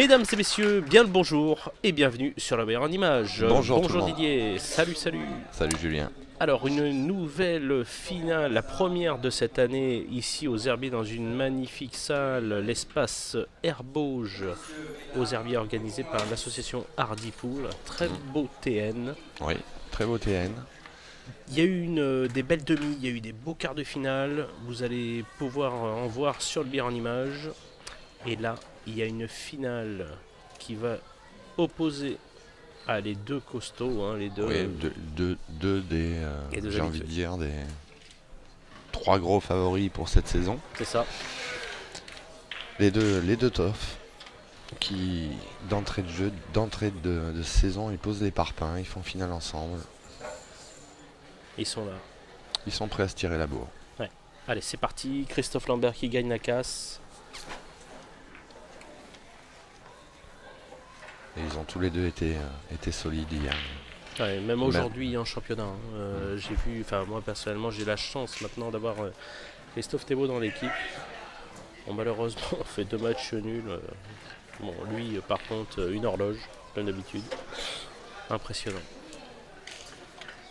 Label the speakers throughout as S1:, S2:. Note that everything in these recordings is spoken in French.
S1: Mesdames et messieurs, bien le bonjour et bienvenue sur la meilleure en image.
S2: Bonjour tout le monde.
S1: Didier, salut.
S2: Salut Julien.
S1: Alors une nouvelle finale, la première de cette année ici aux Herbiers dans une magnifique salle, l'espace Herbauge aux Herbiers organisé par l'association Hardypool, très beau TN.
S2: Oui, très beau TN.
S1: Il y a eu des belles demi, il y a eu des beaux quarts de finale, vous allez pouvoir en voir sur le bière en image. Et là, il y a une finale qui va opposer les deux costauds, hein, les deux.
S2: Oui, deux des, j'ai envie de dire, des trois gros favoris pour cette saison.
S1: C'est ça.
S2: Les deux toffs qui, d'entrée de saison, ils posent les parpaings, ils font finale ensemble.
S1: Ils sont là.
S2: Ils sont prêts à se tirer la bourre.
S1: Ouais. Allez, c'est parti. Christophe Lambert qui gagne la casse.
S2: Et ils ont tous les deux été solides hier.
S1: Ouais, même aujourd'hui en championnat. J'ai vu, enfin moi personnellement, j'ai la chance maintenant d'avoir Christophe Thébault dans l'équipe. Bon, malheureusement, on fait 2 matchs nuls. Bon, lui, par contre, une horloge, comme d'habitude. Impressionnant.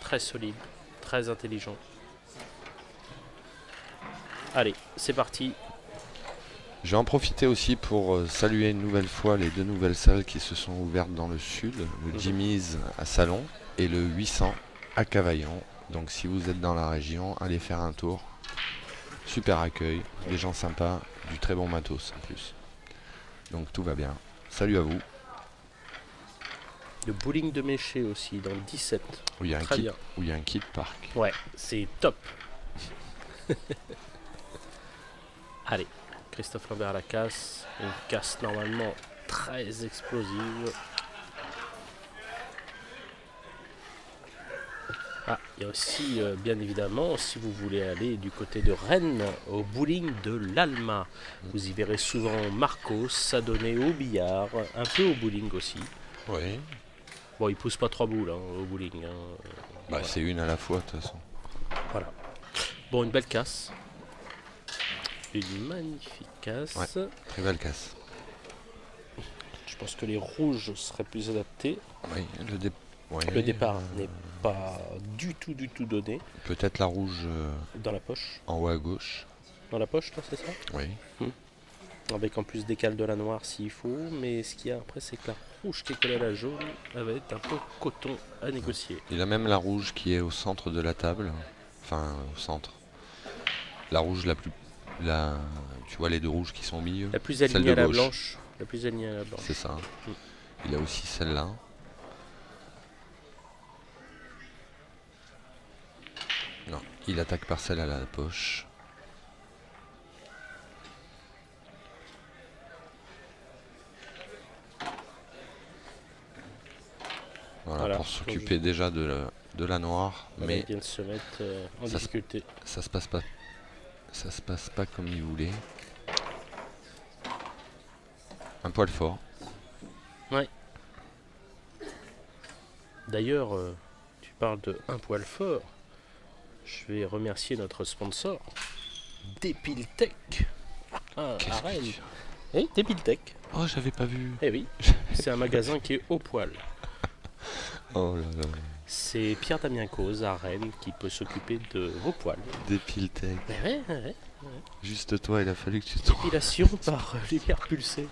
S1: Très solide, très intelligent. Allez, c'est parti.
S2: Je vais en profiter aussi pour saluer une nouvelle fois les deux nouvelles salles qui se sont ouvertes dans le sud, le Jimmy's à Salon et le 800 à Cavaillon. Donc si vous êtes dans la région, allez faire un tour. Super accueil, des gens sympas, du très bon matos en plus. Donc tout va bien. Salut à vous.
S1: Le bowling de Méché aussi, dans le 17.
S2: Où il y a
S1: Très bien.
S2: Où il y a un kit park.
S1: Ouais, c'est top. Allez, Christophe Lambert à la casse. Une casse normalement très explosive. Ah, il y a aussi, bien évidemment, si vous voulez aller du côté de Rennes, au bowling de l'Alma. Vous y verrez souvent Marcos s'adonner au billard, un peu au bowling aussi.
S2: Oui.
S1: Bon, il pousse pas 3 boules au bowling.
S2: Bah,
S1: voilà.
S2: c'est une à la fois de toute façon.
S1: Voilà. Bon, une belle casse. Une magnifique casse.
S2: Ouais, très belle casse.
S1: Je pense que les rouges seraient plus adaptés.
S2: Oui,
S1: Le départ n'est pas du tout donné.
S2: Peut-être la rouge
S1: Dans la poche.
S2: en haut à gauche.
S1: Dans la poche, là, c'est ça?
S2: Oui.
S1: Avec en plus des cales de la noire s'il faut. Mais ce qu'il y a après, c'est que la rouge qui est collée à la jaune, elle va être un peu coton à négocier.
S2: Il a même la rouge qui est au centre de la table. Enfin, au centre. La rouge la plus... tu vois les deux rouges qui sont au milieu.
S1: La plus alignée à la blanche. La plus alignée à la blanche.
S2: C'est ça. Il a aussi celle-là. Non, il attaque par celle à la poche. Voilà, pour s'occuper déjà de la noire.
S1: Mais
S2: il
S1: vient de se mettre en difficulté.
S2: Ça se passe pas comme il voulait. Un poil fort.
S1: Ouais. D'ailleurs, tu parles de un poil fort. Je vais remercier notre sponsor, Depiltech. Ah, à Rennes. Oui, Depiltech.
S2: Oh, j'avais pas vu.
S1: Eh oui, c'est un magasin qui est au poil.
S2: Oh là là.
S1: C'est Pierre Damien Cause à Rennes qui peut s'occuper de vos poils.
S2: Depiltech.
S1: Ouais.
S2: Juste toi, il a fallu que tu trouves.
S1: Dépilation par lumière pulsée.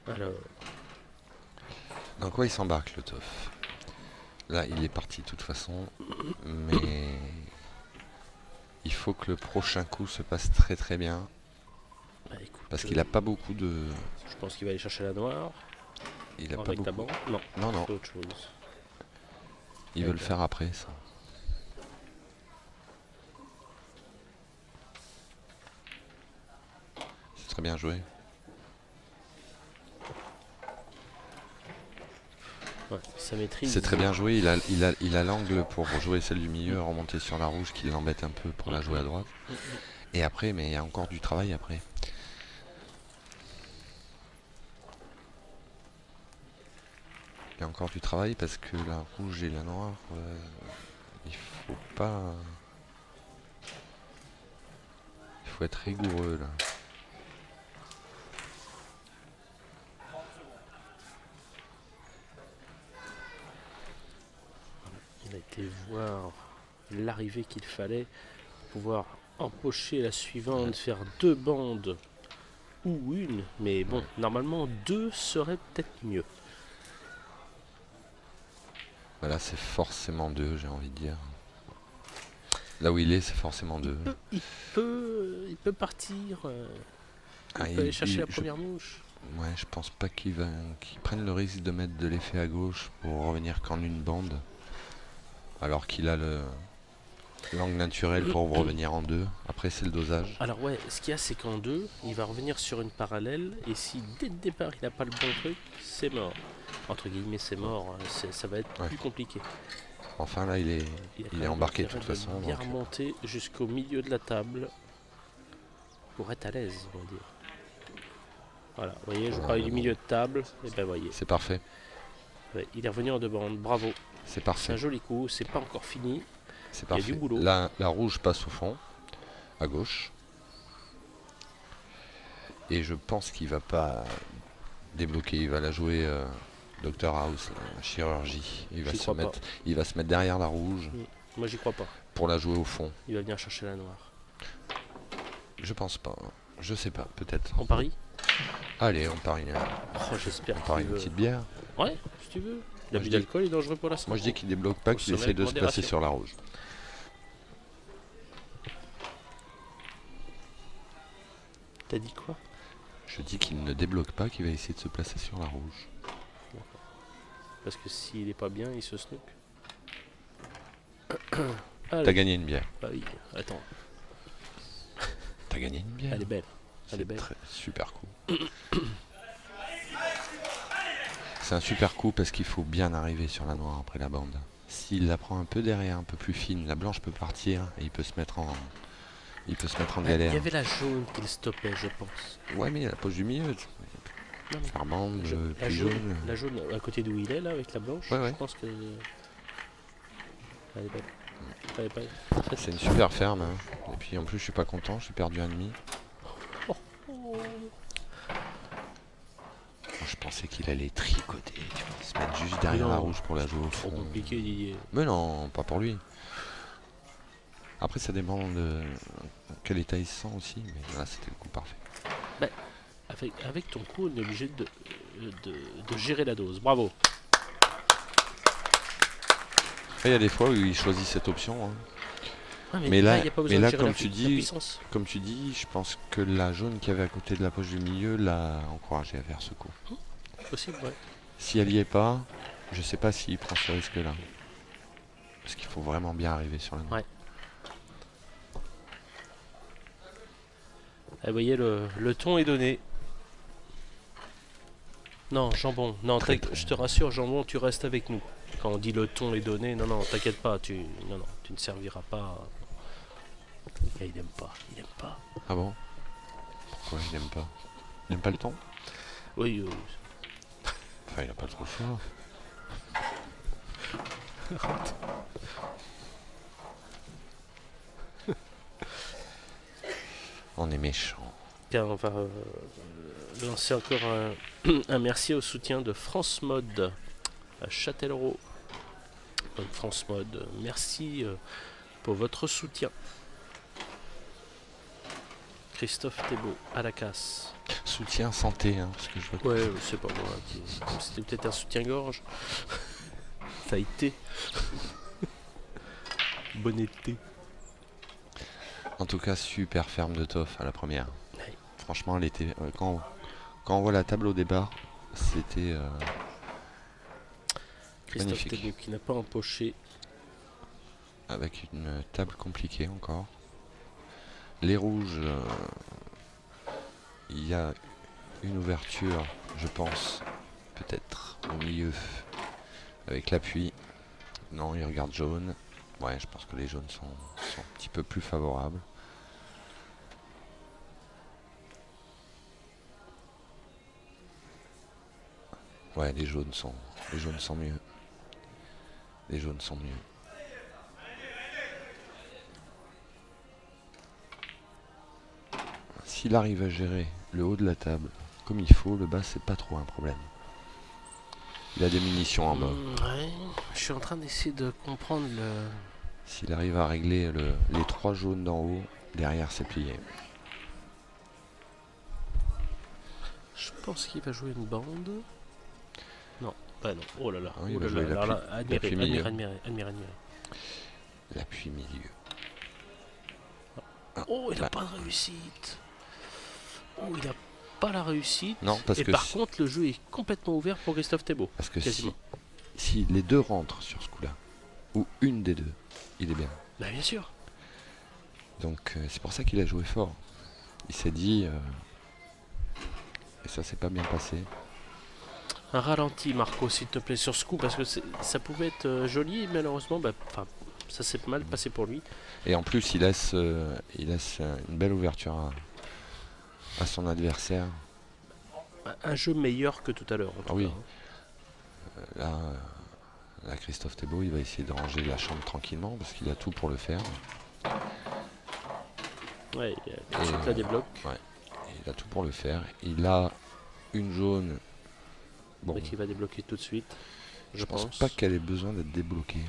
S1: Alors.
S2: Dans quoi il s'embarque le tof? Là, il est parti de toute façon, mais il faut que le prochain coup se passe très très bien.
S1: Bah, écoute,
S2: parce qu'il a pas beaucoup de...
S1: Je pense qu'il va aller chercher la noire.
S2: Il a pas
S1: avec
S2: beaucoup.
S1: Non. C'est autre chose.
S2: Il veut le faire après, ça. C'est très bien joué.
S1: Ouais, sa maîtrise.
S2: C'est très bien joué, il a l'angle pour jouer celle du milieu, remonter sur la rouge qui l'embête un peu pour la jouer à droite. Et après, mais il y a encore du travail après. Il y a encore du travail parce que la rouge et la noire, il faut pas... Il faut être rigoureux là.
S1: Il a été voir l'arrivée qu'il fallait pour pouvoir empocher la suivante, faire 2 bandes ou une, mais bon, normalement 2 serait peut-être mieux.
S2: Voilà, c'est forcément 2, j'ai envie de dire. Là où il est, c'est forcément 2.
S1: Il peut partir, il peut aller chercher la première mouche.
S2: Ouais, je pense pas qu'il prenne le risque de mettre de l'effet à gauche pour revenir qu'en une bande. Alors qu'il a l'angle naturel pour revenir en 2. Après, c'est le dosage.
S1: Alors ouais, ce qu'il y a, c'est qu'en 2, il va revenir sur une parallèle, et si dès le départ, il n'a pas le bon truc, c'est mort. Entre guillemets, c'est mort, ça va être plus compliqué.
S2: Enfin, là, il est embarqué de toute façon.
S1: Bien remonter jusqu'au milieu de la table pour être à l'aise, on va dire. Voilà, vous voyez, je vous parlais du milieu de table, et ben voyez.
S2: C'est parfait.
S1: Ouais, il est revenu en 2 bandes, bravo.
S2: C'est
S1: C'est
S2: parfait.
S1: un joli coup, c'est pas encore fini.
S2: C'est parfait.
S1: Il y a du boulot.
S2: La rouge passe au fond, à gauche. Et je pense qu'il va pas débloquer, il va la jouer Dr House, la chirurgie. Il va se mettre derrière la rouge.
S1: Moi j'y crois pas.
S2: Pour la jouer au fond.
S1: Il va venir chercher la noire.
S2: Je pense pas. Je sais pas, peut-être.
S1: On parie?
S2: Allez, on parie.
S1: Oh, j'espère.
S2: On parie une petite bière.
S1: Ouais, si tu veux. L'abus d'alcool est dangereux pour la santé.
S2: Moi je dis qu'il débloque pas, qu'il essaie de se placer sur la rouge.
S1: T'as dit quoi?
S2: Je dis qu'il ne débloque pas, qu'il va essayer de se placer sur la rouge.
S1: Parce que s'il est pas bien, il se snook.
S2: T'as gagné une bière.
S1: Bah oui, attends.
S2: T'as gagné une bière.
S1: Elle est belle. Elle est belle.
S2: Super coup. C'est un super coup parce qu'il faut bien arriver sur la noire après la bande. S'il la prend un peu derrière, un peu plus fine, la blanche peut partir et il peut se mettre en galère.
S1: Il y avait la jaune qui le stoppait, je pense.
S2: Ouais, mais il y a la poche du milieu. Farbande, puis jaune.
S1: La jaune à côté d'où il est, là, avec la blanche, je pense que... Elle est belle. Elle est belle.
S2: C'est une super ferme. Hein. Et puis en plus, je suis pas content, je suis perdu un demi. Je pensais qu'il allait tricoter, tu vois, se mettre juste derrière la rouge pour la jouer au fond.
S1: Trop compliqué, Didier.
S2: Mais non, pas pour lui. Après, ça dépend de quel état il se sent aussi, mais là, c'était le coup parfait.
S1: Bah, avec ton coup, on est obligé de gérer la dose. Bravo.
S2: Il y a des fois où il choisit cette option. Hein.
S1: Ouais,
S2: mais là,
S1: y a pas besoin de gérer
S2: comme tu dis, je pense que la jaune qui avait à côté de la poche du milieu l'a encouragé à faire ce coup.
S1: Possible, ouais.
S2: Si elle y est pas, je sais pas s'il prend ce risque-là. Parce qu'il faut vraiment bien arriver sur la note.
S1: Ouais. Vous voyez, le ton est donné. Non, Jambon, non, je te rassure, Jambon, tu restes avec nous. Quand on dit le ton est donné, non, t'inquiète pas, tu ne serviras pas. Il n'aime pas, il n'aime pas.
S2: Ah bon? Pourquoi il n'aime pas? Il n'aime pas le ton?
S1: Oui.
S2: Enfin, il n'a pas trop le choix. On est méchant.
S1: Tiens, on va lancer encore un merci au soutien de France Mode à Châtellerault. Donc France Mode, merci pour votre soutien. Christophe Thébault à la casse.
S2: Soutien santé, hein, parce que je vois.
S1: Ouais, c'est pas moi. C'était peut-être un soutien-gorge. Ça a été. Bon été.
S2: En tout cas, super ferme de Toff à la première.
S1: Ouais.
S2: Franchement, elle était. Quand on voit la table au départ, c'était.
S1: Christophe Thébault qui n'a pas empoché.
S2: Avec une table compliquée encore. Les rouges, il y a une ouverture, je pense, peut-être au milieu, avec l'appui. Non, il regarde jaune. Ouais, je pense que les jaunes sont un petit peu plus favorables. Ouais, les jaunes sont mieux. Les jaunes sont mieux. S'il arrive à gérer le haut de la table comme il faut, le bas c'est pas trop un problème. Il a des munitions en bas.
S1: Ouais, je suis en train d'essayer de comprendre le...
S2: S'il arrive à régler les 3 jaunes d'en haut, derrière c'est plié.
S1: Je pense qu'il va jouer une bande. Non, pas non. Oh là là.
S2: Ah oui,
S1: Oh
S2: il va
S1: là
S2: jouer
S1: là. Alors là,
S2: l'appui milieu.
S1: admirez.
S2: L'appui milieu.
S1: Oh, il n'a pas de réussite. Oh, il n'a pas la réussite.
S2: Non, parce
S1: et
S2: que
S1: par contre, le jeu est complètement ouvert pour Christophe Thébault.
S2: Parce que
S1: quasiment.
S2: si les deux rentrent sur ce coup-là, ou une des deux, il est bien.
S1: Bah bien sûr.
S2: Donc c'est pour ça qu'il a joué fort. Il s'est dit... et ça s'est pas bien passé.
S1: Un ralenti, Marco, s'il te plaît, sur ce coup, parce que ça pouvait être joli, et malheureusement, bah, ça s'est mal passé pour lui.
S2: Et en plus, il laisse une belle ouverture à son adversaire.
S1: Un jeu meilleur que tout à l'heure.
S2: Ah oui. Là, Christophe Thébault, il va essayer de ranger la chambre tranquillement, parce qu'il a tout pour le faire.
S1: Ouais, il y a tout là des blocs.
S2: Ouais, il a tout pour le faire. Il a une jaune. Bon,
S1: Mais qui va débloquer tout de suite.
S2: je pense pas qu'elle ait besoin d'être débloquée.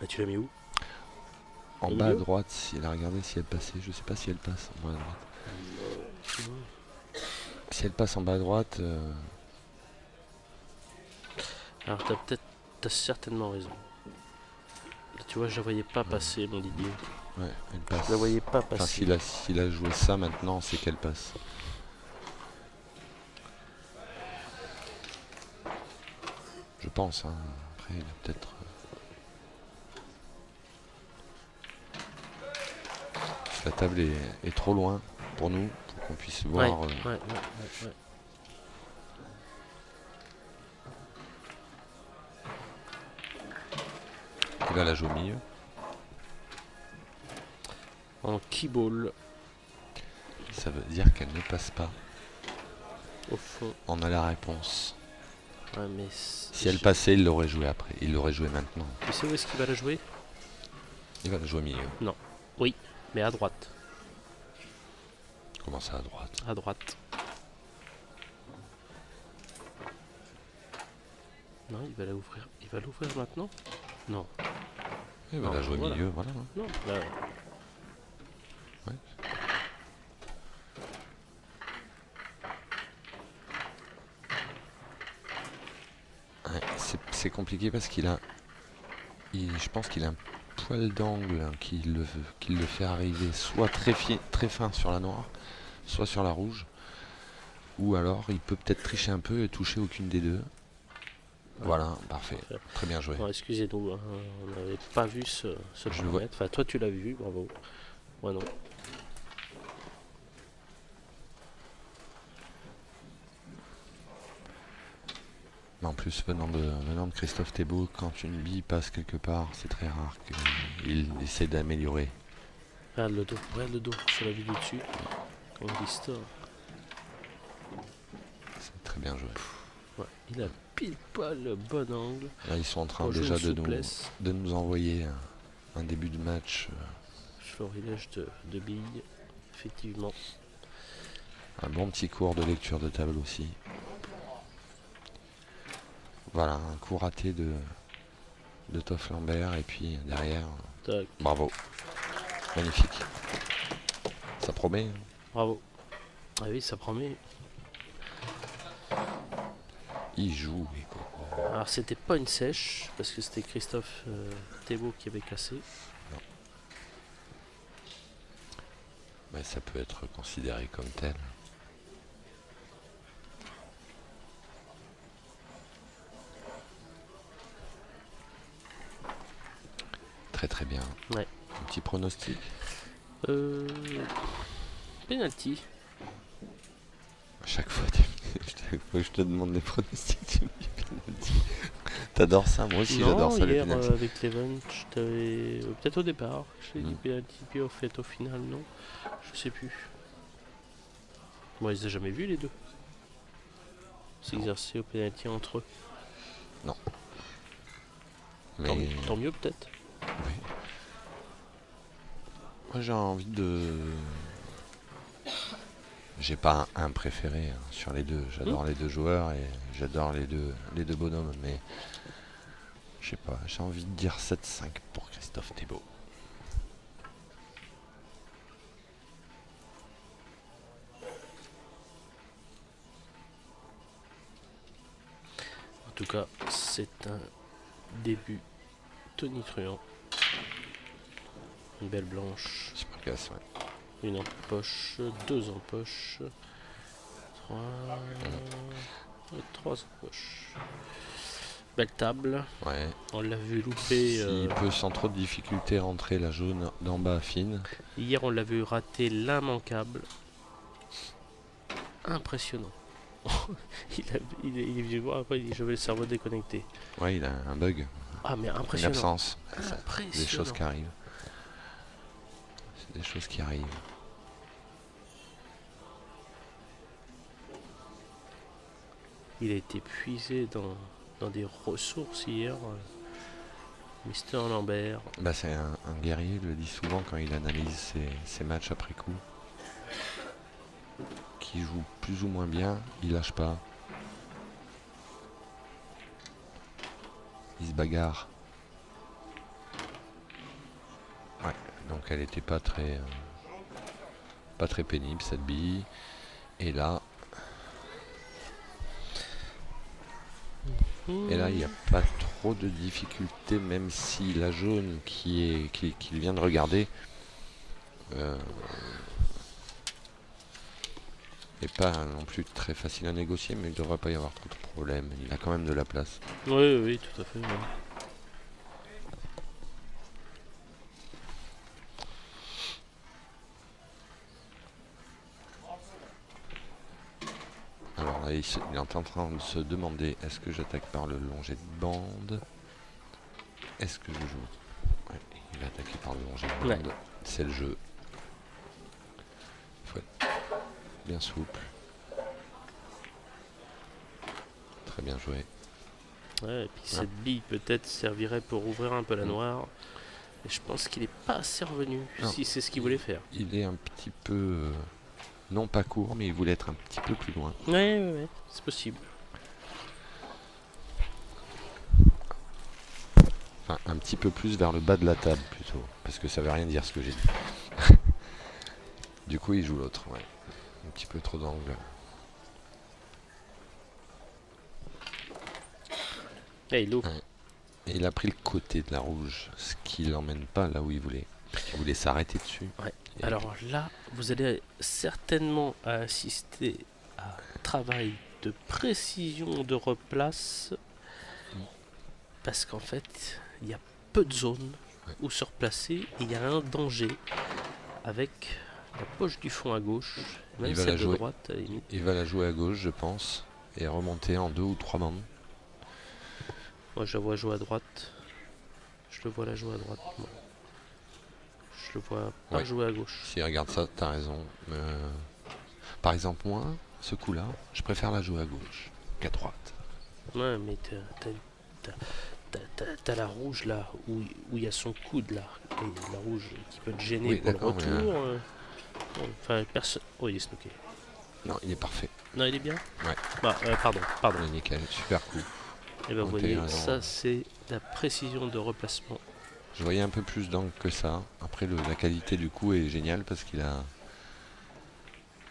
S1: Bah, tu l'as mis où?
S2: En bas à droite, il a regardé si elle passait. Je sais pas si elle passe en bas à droite. Si elle passe en bas à droite...
S1: Alors t'as certainement raison. Là, tu vois, je la voyais pas passer, mon Didier.
S2: Ouais, elle passe.
S1: Je la voyais pas passer.
S2: Enfin, s'il a joué ça maintenant, c'est qu'elle passe. Je pense, hein. Après, il a peut-être... La table est trop loin pour nous, pour qu'on puisse voir...
S1: Ouais.
S2: Il va la jouer au milieu.
S1: En keyball.
S2: Ça veut dire qu'elle ne passe pas.
S1: Au fond.
S2: On a la réponse.
S1: Ouais, mais
S2: si elle passait, il l'aurait joué après. Il l'aurait joué maintenant.
S1: Tu sais où est-ce qu'il va la jouer?
S2: Il va la jouer au milieu.
S1: Non. Oui, mais à droite.
S2: Comment ça à droite?
S1: À droite. Non, il va l'ouvrir. Il va l'ouvrir maintenant? Non.
S2: Il va la jouer au milieu, voilà.
S1: Non, là...
S2: Ouais. Ouais, c'est compliqué parce qu'il a... je pense qu'il a un poil d'angle qui le fait arriver soit très fin sur la noire, soit sur la rouge. Ou alors il peut peut-être tricher un peu et toucher aucune des deux. Voilà, parfait. Très bien joué.
S1: Bon, excusez-nous, hein, on n'avait pas vu ce paramètre. Enfin, toi tu l'as vu, bravo. Moi non.
S2: Mais en plus, venant de Christophe Thébault, quand une bille passe quelque part, c'est très rare qu'il essaie d'améliorer.
S1: Regarde le dos, sur la vue du dessus. On dit store.
S2: C'est très bien joué.
S1: Ouais, il a pile poil le bon angle.
S2: Là, ils sont en train déjà de nous envoyer un début de match.
S1: Florilège de billes, effectivement.
S2: Un bon petit cours de lecture de table aussi. Voilà, un coup raté de Toff Lambert et puis derrière,
S1: Tac.
S2: Bravo. Magnifique. Ça promet. Hein.
S1: Bravo. Ah oui, ça promet.
S2: Il joue.
S1: Alors c'était pas une sèche, parce que c'était Christophe Thébault qui avait cassé.
S2: Non. Mais ça peut être considéré comme tel. Très très bien.
S1: Ouais.
S2: Un petit pronostic.
S1: Penalty.
S2: Chaque fois que je te demande des pronostics, tu me dis penalty. T'adores ça? Moi aussi j'adore ça, les penalty.
S1: Avec l'event, peut-être au départ, je t'ai dit penalty, puis au final non. Je sais plus. Moi, ils ont jamais vu les deux. s'exercer au pénalty entre eux.
S2: Non. Mais
S1: Tant mieux peut-être.
S2: oui. Moi j'ai envie de... J'ai pas un préféré hein, sur les deux. J'adore les deux joueurs et j'adore les deux bonhommes. Mais je sais pas, j'ai envie de dire 7-5 pour Christophe Thébault.
S1: En tout cas, c'est un début tonitruant. Une belle blanche.
S2: Supercasse, ouais.
S1: Une en poche, deux en poche. Trois en poche. Belle table.
S2: Ouais.
S1: On l'a vu louper.
S2: Il peut sans trop de difficulté rentrer la jaune d'en bas fine.
S1: Hier, on l'a vu rater l'immanquable. Impressionnant. il est venu voir après, il dit j'avais le cerveau déconnecté.
S2: Ouais, il a un bug.
S1: Ah, mais
S2: Une
S1: impressionnant.
S2: absence.
S1: Impressionnant.
S2: C'est des choses qui arrivent. C'est des choses qui arrivent.
S1: Il a été puisé dans des ressources hier. Mister Lambert.
S2: Bah, c'est un guerrier, il le dit souvent quand il analyse ses matchs après coup. Qui joue plus ou moins bien, il lâche pas. Il se bagarre. Ouais, donc elle était pas très pénible cette bille. Et là, il n'y a pas trop de difficultés, même si la jaune qu'il vient de regarder n'est pas non plus très facile à négocier, mais il ne devrait pas y avoir trop de problèmes. Il a quand même de la place.
S1: Oui, oui, tout à fait. Ouais.
S2: Alors là, il est en train de se demander, est-ce que j'attaque par le long jet de bande? Est-ce que je joue? Ouais, il va attaquer par le long jet de bande. Ouais. C'est le jeu. Il faut être bien souple. Très bien joué.
S1: Ouais, et puis cette bille peut-être servirait pour ouvrir un peu la noire. Et je pense qu'il n'est pas assez revenu, si c'est ce qu'il voulait faire.
S2: Il est un petit peu... non pas court, mais il voulait être un petit peu plus loin.
S1: Ouais, c'est possible.
S2: Enfin, un petit peu plus vers le bas de la table plutôt. Parce que ça veut rien dire ce que j'ai dit. Du coup, il joue l'autre, ouais. Un petit peu trop d'angle.
S1: Et il ouvre.
S2: Ouais. Et il a pris le côté de la rouge, ce qui l'emmène pas là où il voulait. Il voulait s'arrêter dessus.
S1: Ouais. Alors là, vous allez certainement assister à un travail de précision de replace. Parce qu'en fait, il y a peu de zones où se replacer. Et il y a un danger avec la poche du fond à gauche. Même celle de droite, à la limite.
S2: Il va la jouer à gauche, je pense. Et remonter en 2 ou 3 bandes.
S1: Moi, je la vois jouer à droite. Je le vois la jouer à droite. Moi. Je le vois pas jouer à gauche.
S2: Si regarde ça, t'as raison. Par exemple, moi, ce coup-là, je préfère la jouer à gauche qu'à droite.
S1: Ouais, mais t'as la rouge là, où il y a son coude là. Et la rouge qui peut te gêner pour le retour. Enfin, personne. Oh, il est snooké.
S2: Non, il est parfait.
S1: Non, il est bien.
S2: Ouais.
S1: Bah, pardon.
S2: Il est nickel, super coup.
S1: Et ben, vous voyez, ça c'est la précision de replacement.
S2: Je voyais un peu plus d'angle que ça. Après, la qualité du coup est géniale parce qu'il a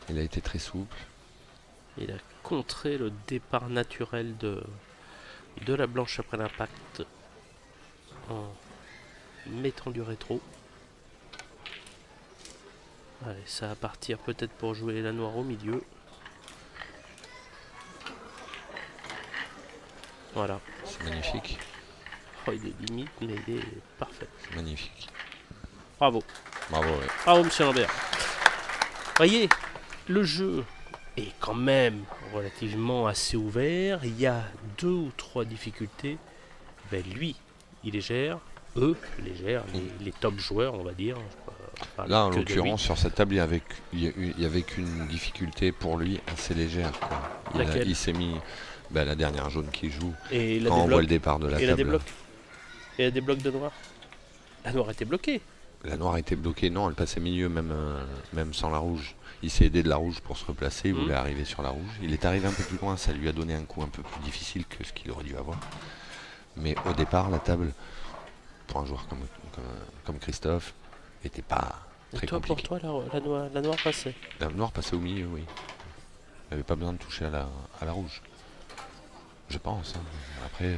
S2: été très souple.
S1: Il a contré le départ naturel de la blanche après l'impact en mettant du rétro. Allez, ça va partir peut-être pour jouer la noire au milieu. Voilà.
S2: C'est magnifique.
S1: Oh, il est limite, mais il est parfait.
S2: C'est magnifique.
S1: Bravo.
S2: Bravo, ouais.
S1: Bravo, monsieur Lambert. Voyez, le jeu est quand même relativement assez ouvert. Il y a 2 ou 3 difficultés. Ben, lui, il les gère. Eux, les gèrent. Les top joueurs, on va dire. parler
S2: Là, en
S1: que de lui.
S2: l'occurrence, sur cette table, il y avait qu'une difficulté pour lui assez légère, quoi.
S1: Laquelle?
S2: Il s'est mis la dernière jaune qui joue
S1: Et il a
S2: quand
S1: des
S2: on voit
S1: blocs.
S2: le départ de la
S1: Et il a des
S2: table.
S1: blocs. Et il a des blocs de noir. La noire était bloquée.
S2: La noire était bloquée, non, elle passait milieu même sans la rouge. Il s'est aidé de la rouge pour se replacer, il voulait arriver sur la rouge. Il est arrivé un peu plus loin, ça lui a donné un coup un peu plus difficile que ce qu'il aurait dû avoir. Mais au départ, la table, pour un joueur comme Christophe, n'était pas très compliquée.
S1: Pour toi, la noire passait.
S2: La noire passait au milieu, oui. Il n'avait pas besoin de toucher à la rouge. Je pense. Hein. Après...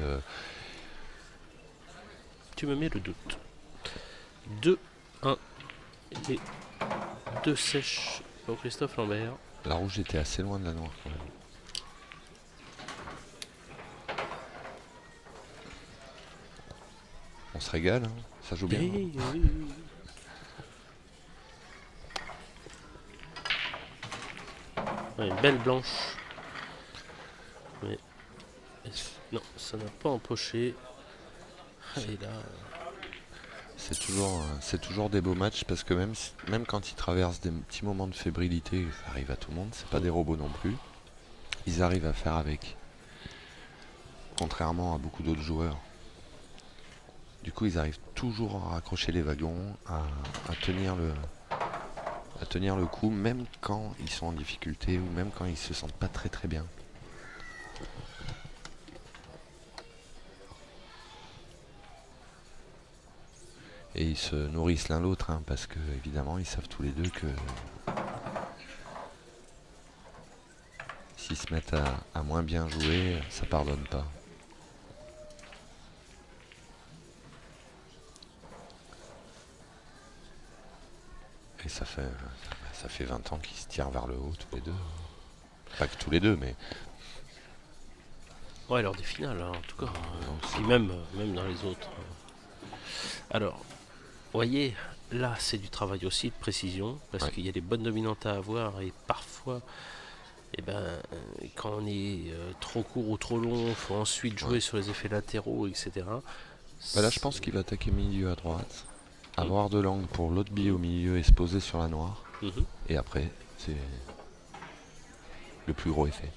S1: Tu me mets le doute. 2, 1 et 2 sèches pour Christophe Lambert.
S2: La rouge était assez loin de la noire quand même. On se régale, hein. Ça joue bien.
S1: Oui,
S2: Hein.
S1: oui, oui. Ouais, une belle blanche. Mais... Non, ça n'a pas empoché. Et là...
S2: C'est toujours des beaux matchs parce que même quand ils traversent des petits moments de fébrilité, ça arrive à tout le monde, c'est pas des robots non plus, ils arrivent à faire avec. Contrairement à beaucoup d'autres joueurs. Du coup, ils arrivent toujours à raccrocher les wagons, à tenir le coup, même quand ils sont en difficulté ou même quand ils se sentent pas très très bien. Et ils se nourrissent l'un l'autre, hein, parce que évidemment ils savent tous les deux que s'ils se mettent à moins bien jouer, ça pardonne pas. Et ça fait 20 ans qu'ils se tirent vers le haut tous les deux. Pas que tous les deux, mais...
S1: Ouais, lors des finales, hein, en tout cas. Et même dans les autres. Alors, voyez, là c'est du travail aussi de précision, parce qu'il y a des bonnes dominantes à avoir, et parfois, quand on est trop court ou trop long, il faut ensuite jouer sur les effets latéraux, etc.
S2: Là je pense qu'il va attaquer milieu à droite, avoir de l'angle pour l'autre billet au milieu et se poser sur la noire, et après c'est le plus gros effet.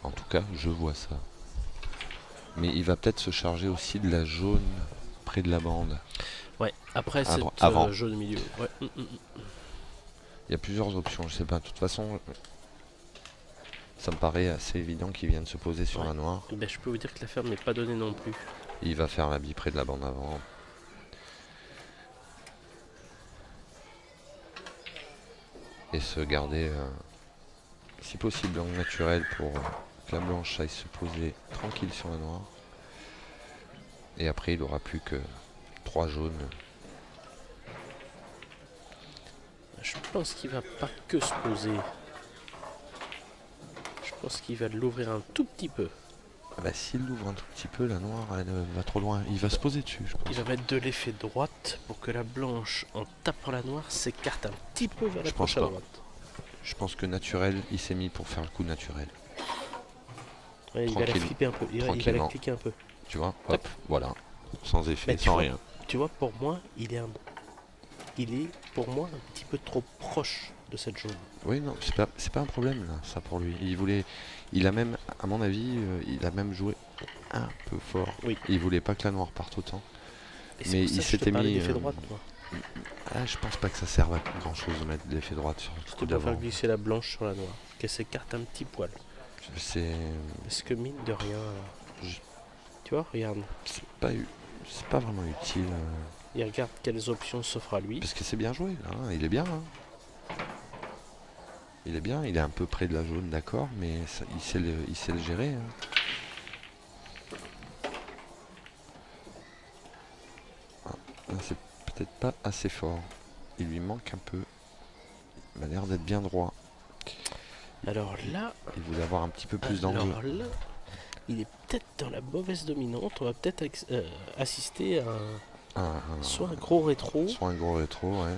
S2: En tout cas, je vois ça. Mais il va peut-être se charger aussi de la jaune près de la bande.
S1: Ouais, après cette jaune milieu. Ouais.
S2: Il y a plusieurs options, je sais pas. De toute façon, ça me paraît assez évident qu'il vienne se poser sur la noire.
S1: Je peux vous dire que la ferme n'est pas donnée non plus.
S2: Il va faire la bille près de la bande avant. Et se garder, si possible, l'angle naturel pour que la blanche aille se poser tranquille sur la noire. Et après, il n'aura plus que 3 jaunes.
S1: Je pense qu'il va pas que se poser. Je pense qu'il va l'ouvrir un tout petit peu.
S2: S'il l'ouvre un tout petit peu, la noire, elle va trop loin. Il va se poser dessus, je pense.
S1: Il va mettre de l'effet droite pour que la blanche, en tapant la noire, s'écarte un petit peu vers la gauche à droite.
S2: Je pense que naturel, il s'est mis pour faire le coup naturel.
S1: Ouais, il va la flipper un peu, il va la cliquer un peu.
S2: Tu vois, hop, voilà. Sans effet, sans rien.
S1: Tu vois, pour moi, il est pour moi un petit peu trop proche de cette jaune.
S2: Oui, non, c'est pas un problème là, ça pour lui. Il a même, à mon avis, il a même joué un peu fort.
S1: Oui.
S2: Il voulait pas que la noire parte autant.
S1: Mais il s'était mis. Droite, moi.
S2: Je pense pas que ça serve à grand chose de mettre de l'effet droite sur le coup d'avant.
S1: Faire glisser la blanche sur la noire, qu'elle s'écarte un petit poil. Parce que mine de rien, tu vois, regarde.
S2: C'est pas vraiment utile.
S1: Il regarde quelles options s'offrent à lui.
S2: Parce que c'est bien joué, là, hein. Il est bien. Hein. Il est bien, il est un peu près de la jaune, d'accord, mais ça, il sait le gérer. Hein. Là, c'est peut-être pas assez fort. Il lui manque un peu. Il a l'air d'être bien droit.
S1: Alors là...
S2: Il voulait avoir un petit peu plus d'angle.
S1: Alors là, il est peut-être dans la mauvaise dominante. On va peut-être assister à soit un gros rétro.
S2: Soit un gros rétro, ouais.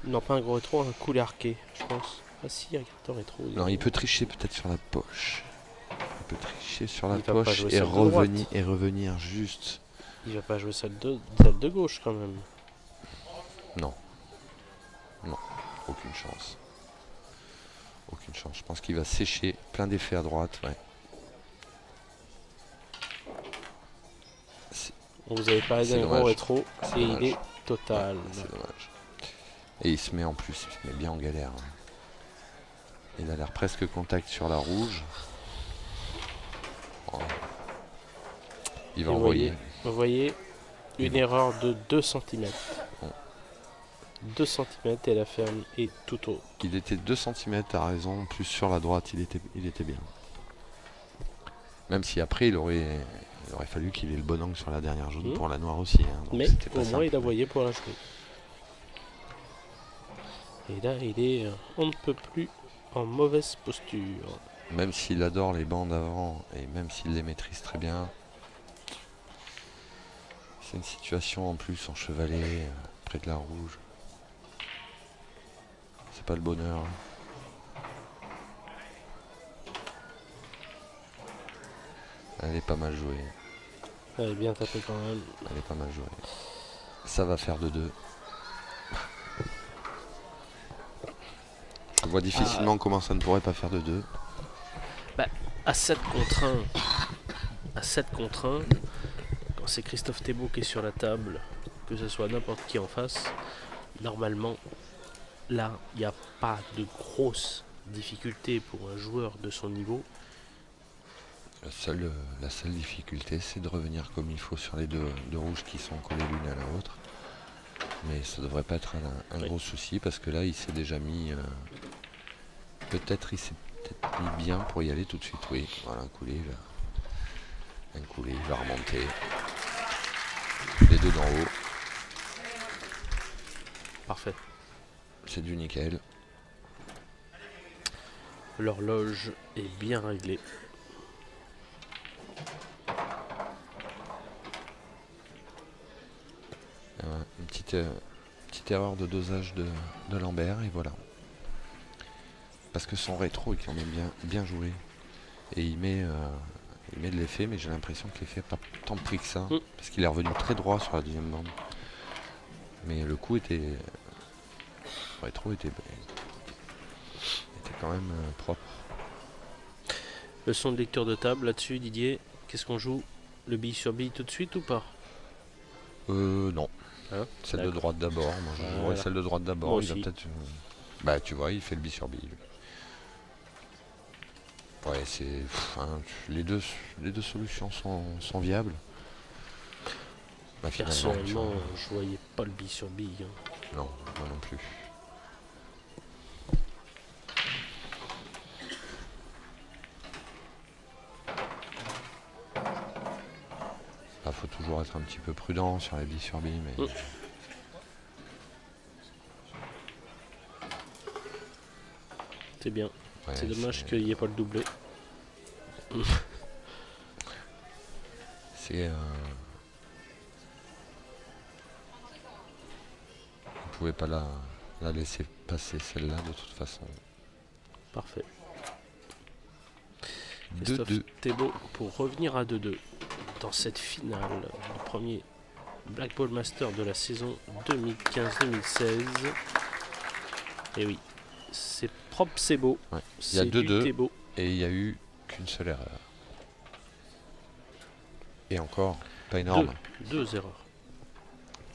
S1: Non, pas un gros rétro, un coup arqué, je pense. Ah si, regarde le rétro.
S2: Non, il peut tricher peut-être sur la poche. Il peut tricher sur la poche et revenir juste.
S1: Il va pas jouer celle de gauche quand même.
S2: Non. Non. Aucune chance. Aucune chance. Je pense qu'il va sécher. Plein d'effets à droite. Ouais.
S1: Vous avez parlé d'un gros rétro et il est total.
S2: Ouais, c'est dommage. Et il se met en plus, il se met bien en galère. Hein. Il a l'air presque contact sur la rouge. Oh. Il va envoyer.
S1: Vous voyez une erreur de 2 cm.
S2: Bon.
S1: 2 cm et la ferme est tout haut.
S2: Il était 2 cm, t'as raison, plus sur la droite, il était bien. Même si après il aurait fallu qu'il ait le bon angle sur la dernière jaune pour la noire aussi. Hein,
S1: mais au moins il a voyé pour la jouer. Et là il est on ne peut plus en mauvaise posture.
S2: Même s'il adore les bandes avant et même s'il les maîtrise très bien, c'est une situation en plus en chevalet près de la rouge. C'est pas le bonheur. Hein. Elle est pas mal jouée.
S1: Elle est bien tapée quand même.
S2: Elle est pas mal jouée. Ça va faire de 2. Je vois difficilement comment ça ne pourrait pas faire de 2.
S1: Bah, à 7 contre 1, quand c'est Christophe Thébault qui est sur la table, que ce soit n'importe qui en face, normalement, là, il n'y a pas de grosse difficulté pour un joueur de son niveau.
S2: La seule difficulté, c'est de revenir comme il faut sur les deux rouges qui sont collés l'une à l'autre. Mais ça devrait pas être un gros souci parce que là, il s'est déjà mis... peut-être il s'est mis bien pour y aller tout de suite. Oui, voilà, un coulé, il va remonter. Les deux d'en haut.
S1: Parfait.
S2: C'est du nickel.
S1: L'horloge est bien réglée.
S2: Une petite erreur de dosage de Lambert et voilà. Parce que son rétro est quand même bien joué. Et il met de l'effet, mais j'ai l'impression que l'effet n'a pas tant pris que ça. Parce qu'il est revenu très droit sur la deuxième bande. Mais le coup était... Le rétro était quand même propre.
S1: Le son de lecture de table là-dessus, Didier, qu'est-ce qu'on joue? Le bille sur bille tout de suite ou pas?
S2: Non.
S1: Hein,
S2: celle de droite d'abord. Moi je jouerais celle de droite d'abord. Il va peut-être... Bah tu vois, il fait le bille sur bille. Ouais, c'est... les deux solutions sont viables. Bah,
S1: personnellement, je voyais pas le bille sur bille. Hein.
S2: Non, moi non plus. Bah, faut toujours être un petit peu prudent sur les billes sur billes, mais...
S1: C'est bien. Ouais, c'est dommage qu'il n'y ait pas le doublé.
S2: C'est... Vous pouvez pas la laisser passer celle-là de toute façon.
S1: Parfait. Christophe Thébault pour revenir à 2-2 dans cette finale du premier Black Ball Master de la saison 2015-2016. Et oui, c'est propre, c'est beau.
S2: Ouais. Il y a 2-2 et il n'y a eu qu'une seule erreur. Et encore, pas énorme.
S1: Deux erreurs.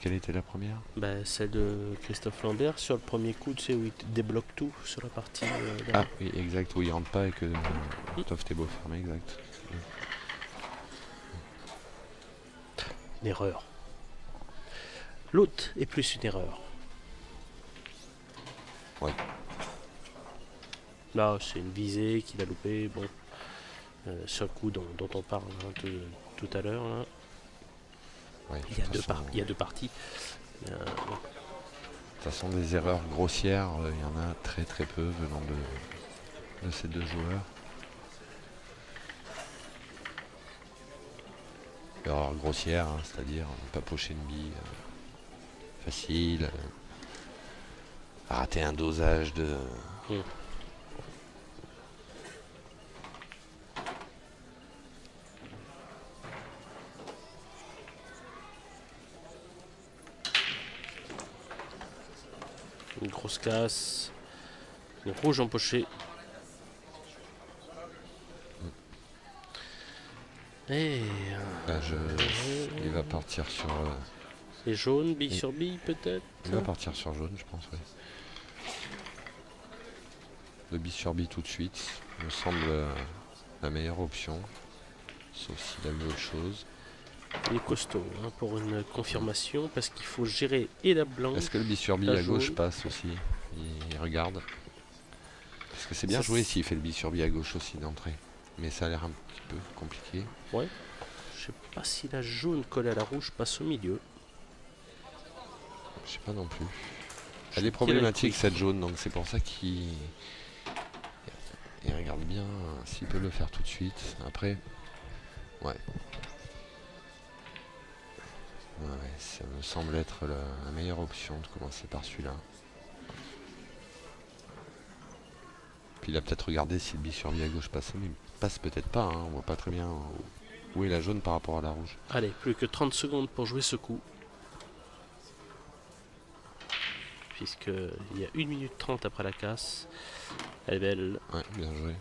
S2: Quelle était la première?
S1: Celle de Christophe Lambert sur le premier coup, tu sais, où il débloque tout sur la partie.
S2: Ah oui, exact, où il rentre pas et que Christophe Thébault ferme, exact.
S1: Une erreur. L'autre est plus une erreur.
S2: Ouais.
S1: Là, c'est une visée qu'il a loupé. Bon, sur le coup dont on parle tout à l'heure. Là.
S2: Ouais,
S1: il y a deux parties.
S2: De toute façon, des erreurs grossières, il y en a très très peu venant de ces deux joueurs. Erreurs grossières, hein, c'est-à-dire pas pocher une bille facile, rater un dosage de...
S1: Une grosse casse. Une rouge empochée. Et...
S2: Là, il va partir sur...
S1: Et jaune, bille sur bille peut-être.
S2: Il va partir sur jaune, je pense, oui. Le bille sur bille tout de suite me semble la meilleure option. Sauf s'il a vu autre chose.
S1: Il est costaud hein, pour une confirmation parce qu'il faut gérer et la blanche.
S2: Est-ce que le bille sur bille à gauche passe aussi? Il regarde. Parce que c'est bien joué s'il fait le bille sur bille à gauche aussi d'entrée. Mais ça a l'air un petit peu compliqué.
S1: Ouais. Je sais pas si la jaune collée à la rouge passe au milieu.
S2: Je sais pas non plus. Elle est problématique cette jaune, donc c'est pour ça qu'il regarde bien s'il peut le faire tout de suite. Après, ouais. Ouais, ça me semble être la meilleure option de commencer par celui-là. Puis il a peut-être regardé si le bille sur bille à gauche passe, mais il passe peut-être pas, hein. On voit pas très bien où est la jaune par rapport à la rouge.
S1: Allez, plus que 30 secondes pour jouer ce coup. Puisqu'il y a 1 minute 30 après la casse. Elle est belle.
S2: Ouais, bien joué.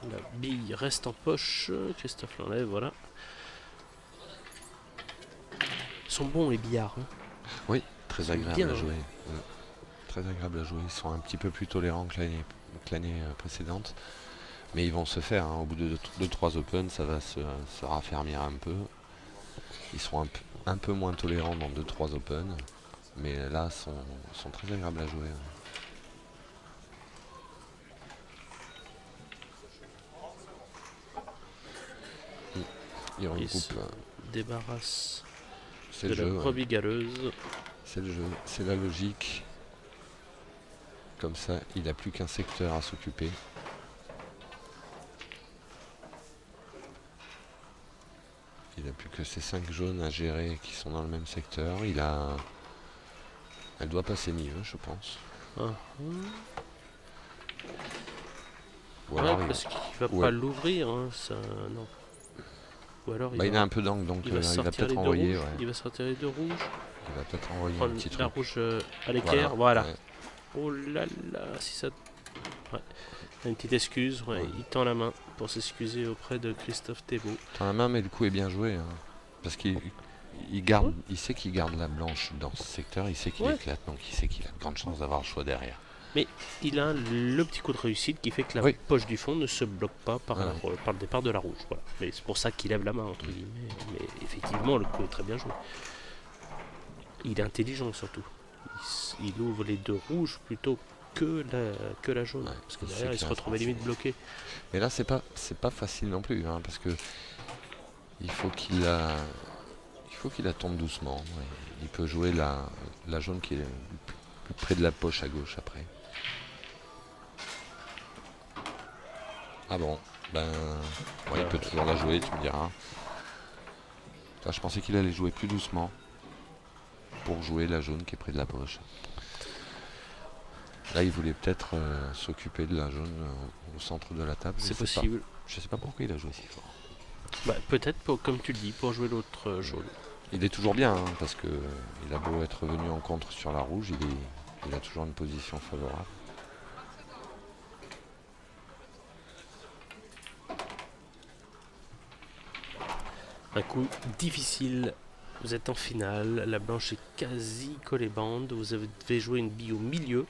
S1: La bille reste en poche. Christophe l'enlève, voilà. Ils sont bons les billards. Hein.
S2: Oui, très agréable à jouer. Très agréable à jouer. Ils sont un petit peu plus tolérants que l'année précédente. Mais ils vont se faire. Hein. Au bout de 2-3 Open, ça va se raffermir un peu. Ils seront un peu moins tolérants dans 2-3 Open. Mais là, sont très agréables à jouer. Il regroupe.
S1: Débarrasse
S2: c'est
S1: de
S2: le jeu,
S1: la brebis galeuse.
S2: C'est le jeu, c'est la logique. Comme ça, il n'a plus qu'un secteur à s'occuper. Il n'a plus que ces 5 jaunes à gérer qui sont dans le même secteur. Elle doit passer mieux, je pense.
S1: Ou alors parce qu'il va pas l'ouvrir, hein, ça non. Ou alors
S2: il a un peu d'angle, donc il va peut-être envoyer. Ouais.
S1: Il va sortir les deux rouges.
S2: Il va peut-être envoyer un petit truc.
S1: La rouge à l'équerre, voilà.
S2: Ouais.
S1: Oh là là, si ça... Ouais. Une petite excuse, ouais. Il tend la main pour s'excuser auprès de Christophe Thébault.
S2: Il tend la main, mais le coup est bien joué. Hein, parce qu'il il sait qu'il garde la blanche dans ce secteur, il sait qu'il éclate, donc il sait qu'il a de grandes chances d'avoir le choix derrière.
S1: Mais il a le petit coup de réussite qui fait que la poche du fond ne se bloque pas par le départ de la rouge. Voilà. Mais c'est pour ça qu'il lève la main, entre guillemets. Mais effectivement, le coup est très bien joué. Il est intelligent surtout. Il ouvre les deux rouges plutôt que la jaune. Parce que derrière, il se retrouve à limite bloqué.
S2: Mais là, c'est pas facile non plus. Hein, parce que il faut qu'il la tombe doucement. Ouais. Il peut jouer la jaune qui est plus près de la poche à gauche après. Ah bon, ben il peut toujours la jouer, tu me diras. Là, je pensais qu'il allait jouer plus doucement pour jouer la jaune qui est près de la poche. Là, il voulait peut-être s'occuper de la jaune au centre de la table.
S1: C'est possible.
S2: Je sais pas pourquoi il a joué si fort.
S1: Bah, peut-être, comme tu le dis, pour jouer l'autre jaune.
S2: Il est toujours bien, hein, parce que il a beau être venu en contre sur la rouge, il a toujours une position favorable.
S1: Un coup difficile, vous êtes en finale, la blanche est quasi collée bande, vous devez jouer une bille au milieu,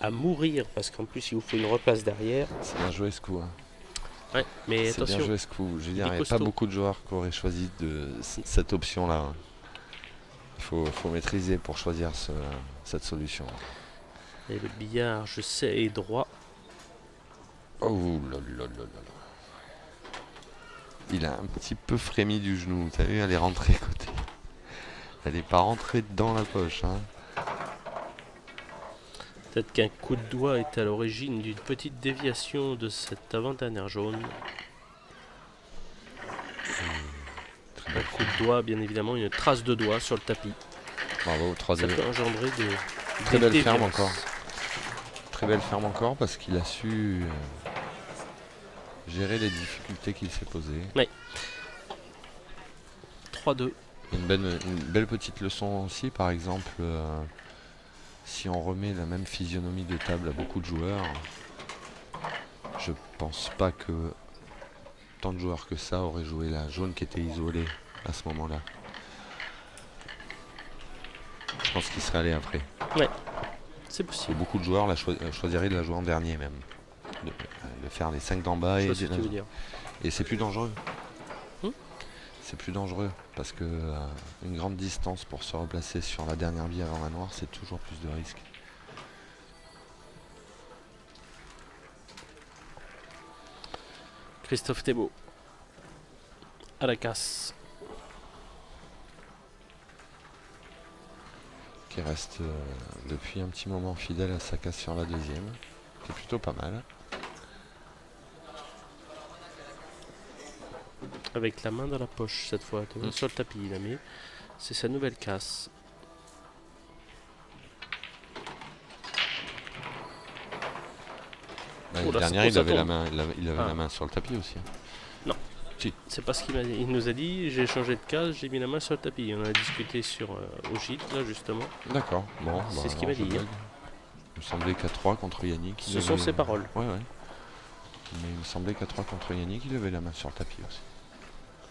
S1: à mourir, parce qu'en plus il vous faut une replace derrière.
S2: C'est bien joué ce coup. Hein.
S1: Ouais, mais attention.
S2: C'est bien joué ce coup. Je veux dire, il n'y a pas beaucoup de joueurs qui auraient choisi cette option-là. Hein. Il faut maîtriser pour choisir cette solution.
S1: Et le billard, je sais, est droit.
S2: Oh là là là là. Il a un petit peu frémi du genou. T'as vu, elle est rentrée côté. Elle n'est pas rentrée dans la poche. Hein.
S1: Peut-être qu'un coup de doigt est à l'origine d'une petite déviation de cette avant-dernière jaune. Un coup de doigt, bien évidemment, une trace de doigt sur le tapis.
S2: Bravo, 3-2.
S1: Ça peut engendrer des
S2: très belle ferme encore. Très belle ferme encore parce qu'il a su gérer les difficultés qu'il s'est posées.
S1: Oui. 3-2.
S2: Une belle petite leçon aussi, par exemple, si on remet la même physionomie de table à beaucoup de joueurs, je pense pas que tant de joueurs que ça auraient joué la jaune qui était isolée à ce moment-là. Je pense qu'il serait allé après.
S1: Ouais, c'est possible.
S2: Beaucoup de joueurs choisiraient de la jouer en dernier même. De faire les 5 d'en bas
S1: et
S2: c'est plus dangereux.
S1: Hmm,
S2: c'est plus dangereux parce que une grande distance pour se replacer sur la dernière bille avant la noire, c'est toujours plus de risques.
S1: Christophe Thébault à la casse.
S2: Qui reste depuis un petit moment fidèle à sa casse sur la deuxième, qui est plutôt pas mal.
S1: Avec la main dans la poche cette fois, sur le tapis il a mis. C'est sa nouvelle casse.
S2: L'année dernière, il avait la main sur le tapis aussi.
S1: Non, si. C'est pas ce qu'il m'a dit. Il nous a dit, j'ai changé de casse, j'ai mis la main sur le tapis. On a discuté au gîte, là, justement.
S2: D'accord, bon.
S1: C'est ce qu'il m'a dit.
S2: Il me semblait qu'à 3 contre Yannick.
S1: Ce sont ses paroles.
S2: Ouais. Mais il me semblait qu'à 3 contre Yannick, il avait la main sur le tapis aussi.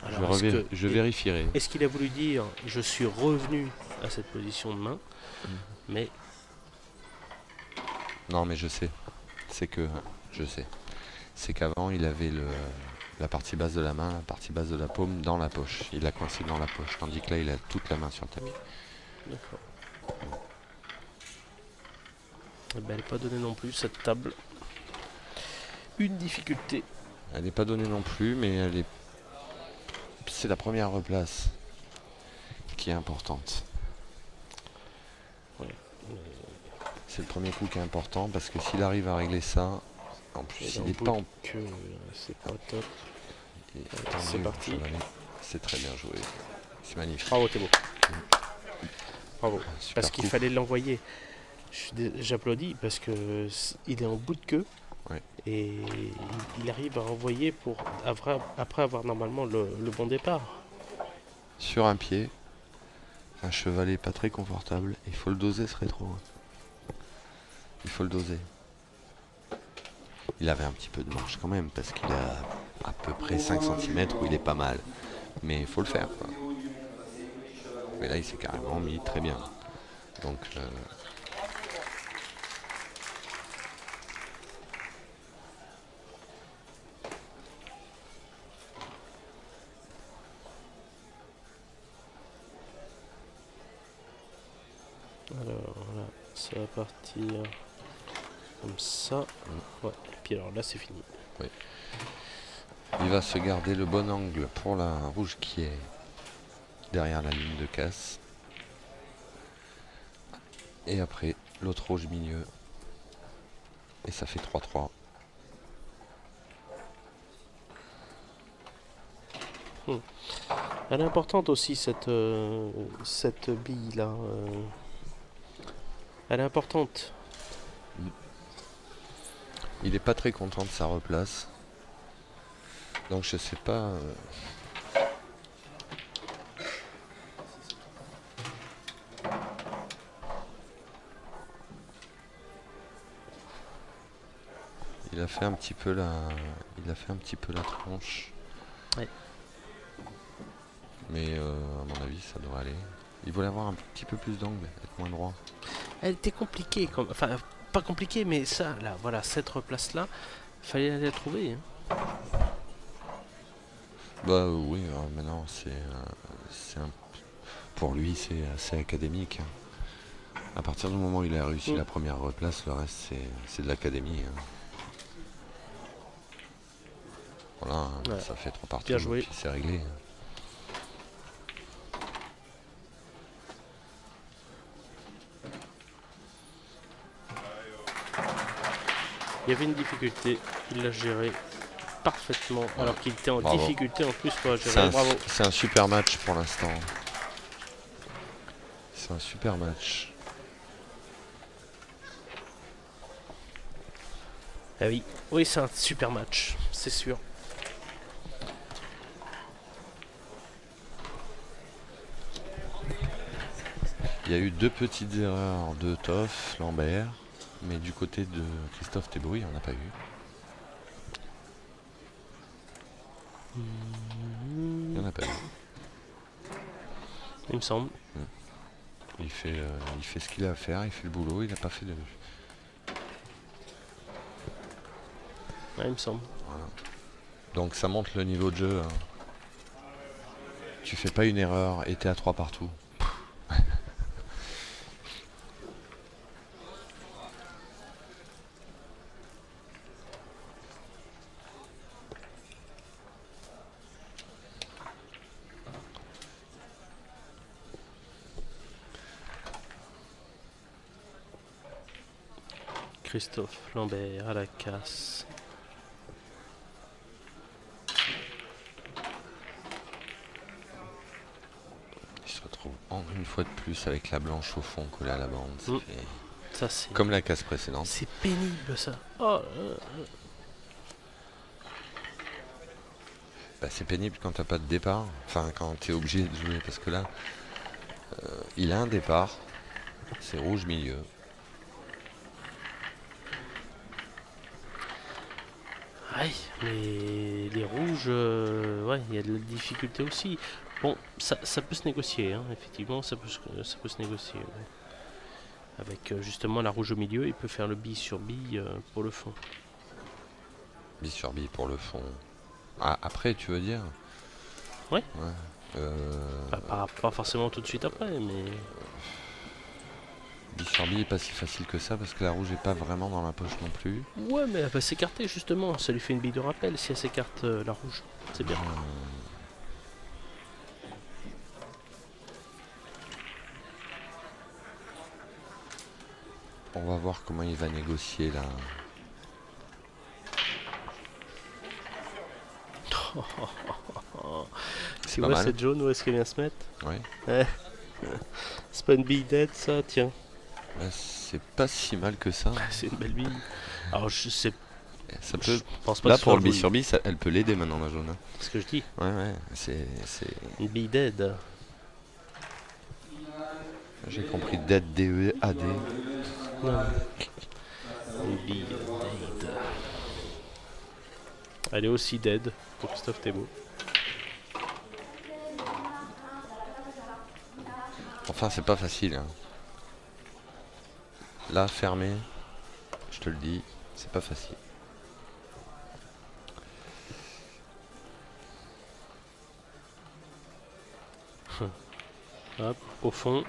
S2: Alors, je vérifierai.
S1: Est-ce qu'il a voulu dire, je suis revenu à cette position de main, mais...
S2: Non, mais je sais. C'est qu'avant, il avait la partie basse de la main, la partie basse de la paume dans la poche. Il l'a coincé dans la poche, tandis que là, il a toute la main sur le tapis.
S1: D'accord. Eh ben, elle n'est pas donnée non plus, cette table. Une difficulté.
S2: Elle n'est pas donnée non plus, mais c'est la première replace qui est importante.
S1: Ouais.
S2: C'est le premier coup qui est important parce que s'il arrive à régler ça, en plus il n'est pas en...
S1: C'est pas top.
S2: C'est parti. C'est très bien joué. C'est magnifique.
S1: Bravo Thébault. Bravo. Parce qu'il fallait l'envoyer. J'applaudis parce que il est en bout de queue.
S2: Ouais.
S1: Et il arrive à envoyer après avoir normalement le bon départ.
S2: Sur un pied, un chevalet pas très confortable. Il faut le doser ce rétro. Il faut le doser. Il avait un petit peu de marge quand même parce qu'il a à peu près 5 cm où il est pas mal. Mais il faut le faire, quoi. Mais là il s'est carrément mis très bien. Donc
S1: alors là, ça va partir comme ça. Ouais. Et puis alors là, c'est fini.
S2: Oui. Il va se garder le bon angle pour la rouge qui est derrière la ligne de casse. Et après, l'autre rouge milieu. Et ça fait 3-3.
S1: Elle est importante aussi cette bille là. Elle est importante.
S2: Il est pas très content de sa replace. Donc je sais pas. Il a fait un petit peu la tranche.
S1: Ouais.
S2: Mais à mon avis ça devrait aller. Il voulait avoir un petit peu plus d'angle, être moins droit.
S1: Elle était compliquée, enfin pas compliquée, mais ça, là, voilà, cette replace là, fallait aller la trouver. Hein.
S2: Bah oui, maintenant pour lui c'est assez académique. Hein. À partir du moment où il a réussi la première replace, le reste c'est de l'académie. Hein. Voilà, ouais. Ça fait 3 parties,
S1: bien joué.
S2: Puis c'est réglé.
S1: Il y avait une difficulté, il l'a géré parfaitement, alors qu'il était en difficulté en plus pour la gérer. Bravo.
S2: C'est un super match pour l'instant. C'est un super match.
S1: Ah oui, oui, c'est un super match, c'est sûr.
S2: Il y a eu 2 petites erreurs de Toff, Lambert, mais du côté de Christophe Thébault, il n'y en a pas eu. Il n'y en a pas eu.
S1: Il me semble.
S2: Il fait ce qu'il a à faire, il fait le boulot, il n'a pas fait de...
S1: Ouais, il me semble.
S2: Voilà. Donc ça montre le niveau de jeu. Hein. Tu fais pas une erreur et t'es à 3 partout.
S1: Christophe Lambert à la casse.
S2: Il se retrouve une fois de plus avec la blanche au fond collée à la bande.
S1: Ça, c'est
S2: comme la casse précédente.
S1: C'est pénible ça. Oh,
S2: bah, c'est pénible quand t'as pas de départ. Enfin, quand t'es obligé de jouer. Parce que là, il a un départ. C'est rouge milieu.
S1: aïe, mais les rouges, ouais, il y a de la difficulté aussi. Bon, ça peut se négocier, hein, effectivement, ça peut se négocier. Ouais. Avec justement la rouge au milieu, il peut faire le bille sur bille pour le fond.
S2: Bille sur bille pour le fond. Ah, après, tu veux dire?
S1: Ouais.
S2: Ouais.
S1: Pas forcément tout de suite après, mais...
S2: Bille sur bille, pas si facile que ça, parce que la rouge est pas vraiment dans la poche non plus.
S1: Ouais, mais elle va s'écarter justement, ça lui fait une bille de rappel si elle s'écarte la rouge. C'est bien.
S2: On va voir comment il va négocier là.
S1: Tu vois cette jaune, où est-ce qu'elle vient se mettre?
S2: Ouais.
S1: C'est pas une bille dead ça, tiens.
S2: Bah, c'est pas si mal que ça.
S1: C'est une belle bille. Alors je sais.
S2: Ça peut.
S1: Je pense pas
S2: Là
S1: que
S2: pour le bille sur bille, elle peut l'aider maintenant la jaune.
S1: C'est ce que je dis.
S2: Ouais, c'est.
S1: Une bille dead.
S2: J'ai compris dead D-E-A-D.
S1: Non. Une bille dead. Elle est aussi dead pour Christophe Thébault.
S2: Enfin, c'est pas facile. Hein. Là, fermé, je te le dis, c'est pas facile.
S1: Hop, au fond.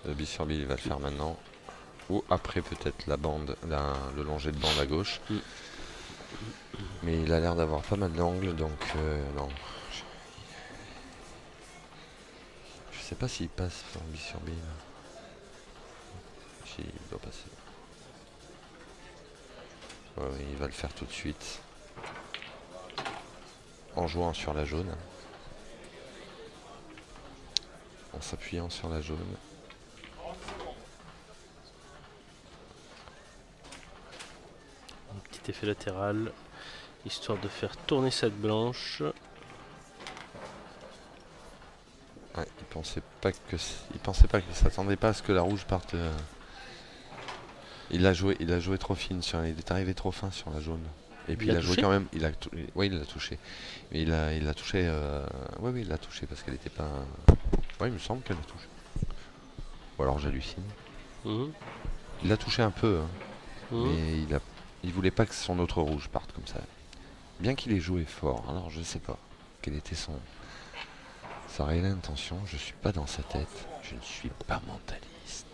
S2: Le bille sur bille, il va le faire maintenant. Ou après, peut-être la bande, le longer de bande à gauche. Mais il a l'air d'avoir pas mal d'angles, donc non. Je sais pas s'il passe sur bille sur bille. Si, il doit passer. Ouais, il va le faire tout de suite. En jouant sur la jaune. En s'appuyant sur la jaune.
S1: Un petit effet latéral, histoire de faire tourner cette blanche.
S2: Ouais, il pensait pas qu'il s'attendait pas à ce que la rouge parte. Il a joué trop fine il est arrivé trop fin sur la jaune. Et puis il a joué quand même. Oui, il l'a touché. Mais il l'a touché. Oui, il l'a touché parce qu'elle était pas. Oui, il me semble qu'elle l'a touché. Ou alors j'hallucine. Il l'a touché un peu, hein. Mais il voulait pas que son autre rouge parte comme ça. Bien qu'il ait joué fort. Alors je sais pas quelle était sa réelle intention. Je suis pas dans sa tête. Je ne suis pas mentaliste.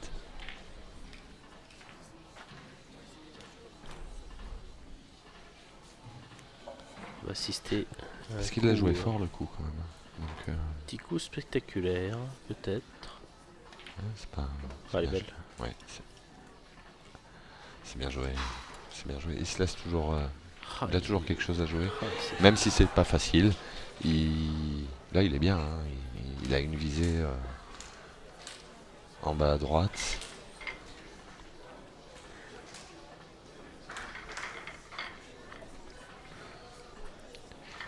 S1: On va assister.
S2: Est-ce qu'il a joué fort le coup quand même? Donc,
S1: petit coup spectaculaire, peut-être.
S2: Ouais, c'est pas.
S1: Elle est belle.
S2: Ouais, c'est bien joué. C'est bien joué. Il se laisse toujours. Il a toujours quelque chose à jouer. Même si c'est pas facile. Là, il est bien. Hein. Il a une visée en bas à droite.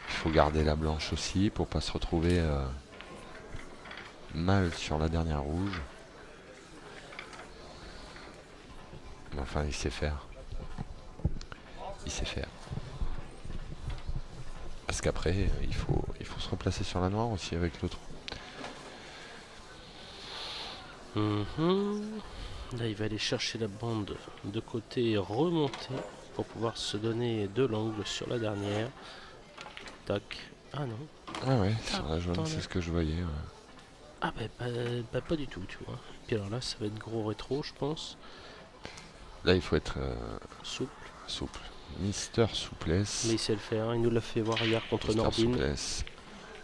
S2: Il faut garder la blanche aussi pour pas se retrouver mal sur la dernière rouge. Mais enfin, il sait faire. Il sait faire. Parce qu'après, il faut se replacer sur la noire aussi avec l'autre.
S1: Là, il va aller chercher la bande de côté et remonter pour pouvoir se donner de l'angle sur la dernière. Tac. Ah non.
S2: Ah ouais, sur la jaune, c'est ce que je voyais. Ouais.
S1: Ah bah, pas du tout, tu vois. Puis alors là, ça va être gros rétro, je pense.
S2: Là, il faut être
S1: souple.
S2: Souple. Mister Souplesse.
S1: Mais il sait le faire. Il nous l'a fait voir hier contre
S2: Mister
S1: Nordin.
S2: Souplesse.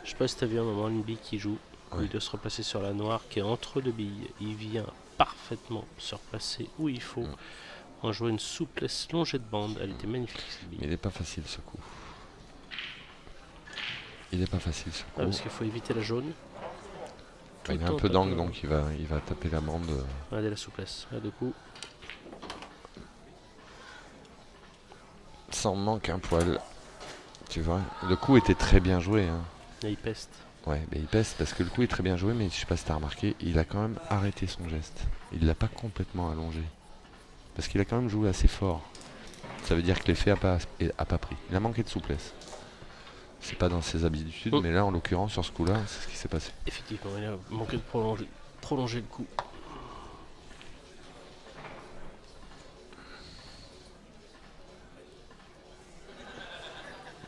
S1: Je sais pas si t'as vu un moment une bille qui joue.
S2: Ouais.
S1: Il doit se replacer sur la noire qui est entre deux billes. Il vient parfaitement se replacer où il faut. En jouant une souplesse longée de bande. Elle était magnifique cette bille.
S2: Mais il n'est pas facile ce coup. Il n'est pas facile ce coup.
S1: Ah, parce qu'il faut éviter la jaune.
S2: Il a un peu d'angle donc il va taper la bande.
S1: Regardez la souplesse. Là, du coup.
S2: Ça en manque un poil. Tu vois, le coup était très bien joué. Hein.
S1: Et il peste.
S2: Ouais, mais il peste parce que le coup est très bien joué, mais je sais pas si t'as remarqué, il a quand même arrêté son geste. Il l'a pas complètement allongé. Parce qu'il a quand même joué assez fort. Ça veut dire que l'effet a pas pris. Il a manqué de souplesse. C'est pas dans ses habitudes, mais là en l'occurrence sur ce coup-là, c'est ce qui s'est passé.
S1: Effectivement, il a manqué de prolonger le coup.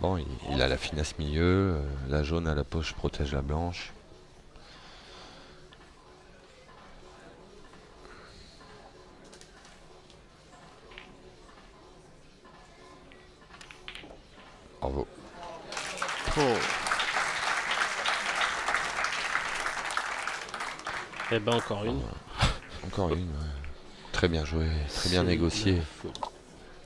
S2: Bon, il a la finesse milieu, la jaune à la poche protège la blanche. Bravo.
S1: Oh. Et ben encore une.
S2: Encore une, ouais. Très bien joué, très bien négocié.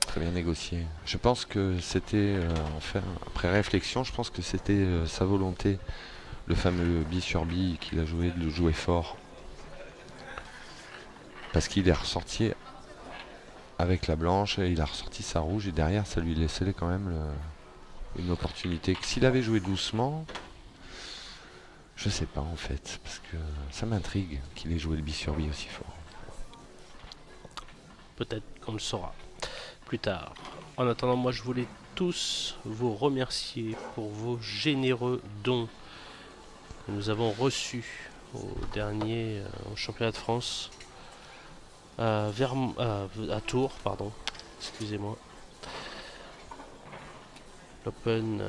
S2: Très bien négocié. Je pense que c'était, enfin, après réflexion, je pense que c'était sa volonté, le fameux bille sur bille qu'il a joué, de le jouer fort. Parce qu'il est ressorti avec la blanche, et il a ressorti sa rouge, et derrière, ça lui laissait quand même une opportunité. S'il avait joué doucement, je sais pas en fait, parce que ça m'intrigue qu'il ait joué le bille sur bille aussi fort.
S1: Peut-être qu'on le saura plus tard. En attendant, moi je voulais tous vous remercier pour vos généreux dons que nous avons reçus au dernier au championnat de France à Tours, pardon, excusez-moi. L'Open,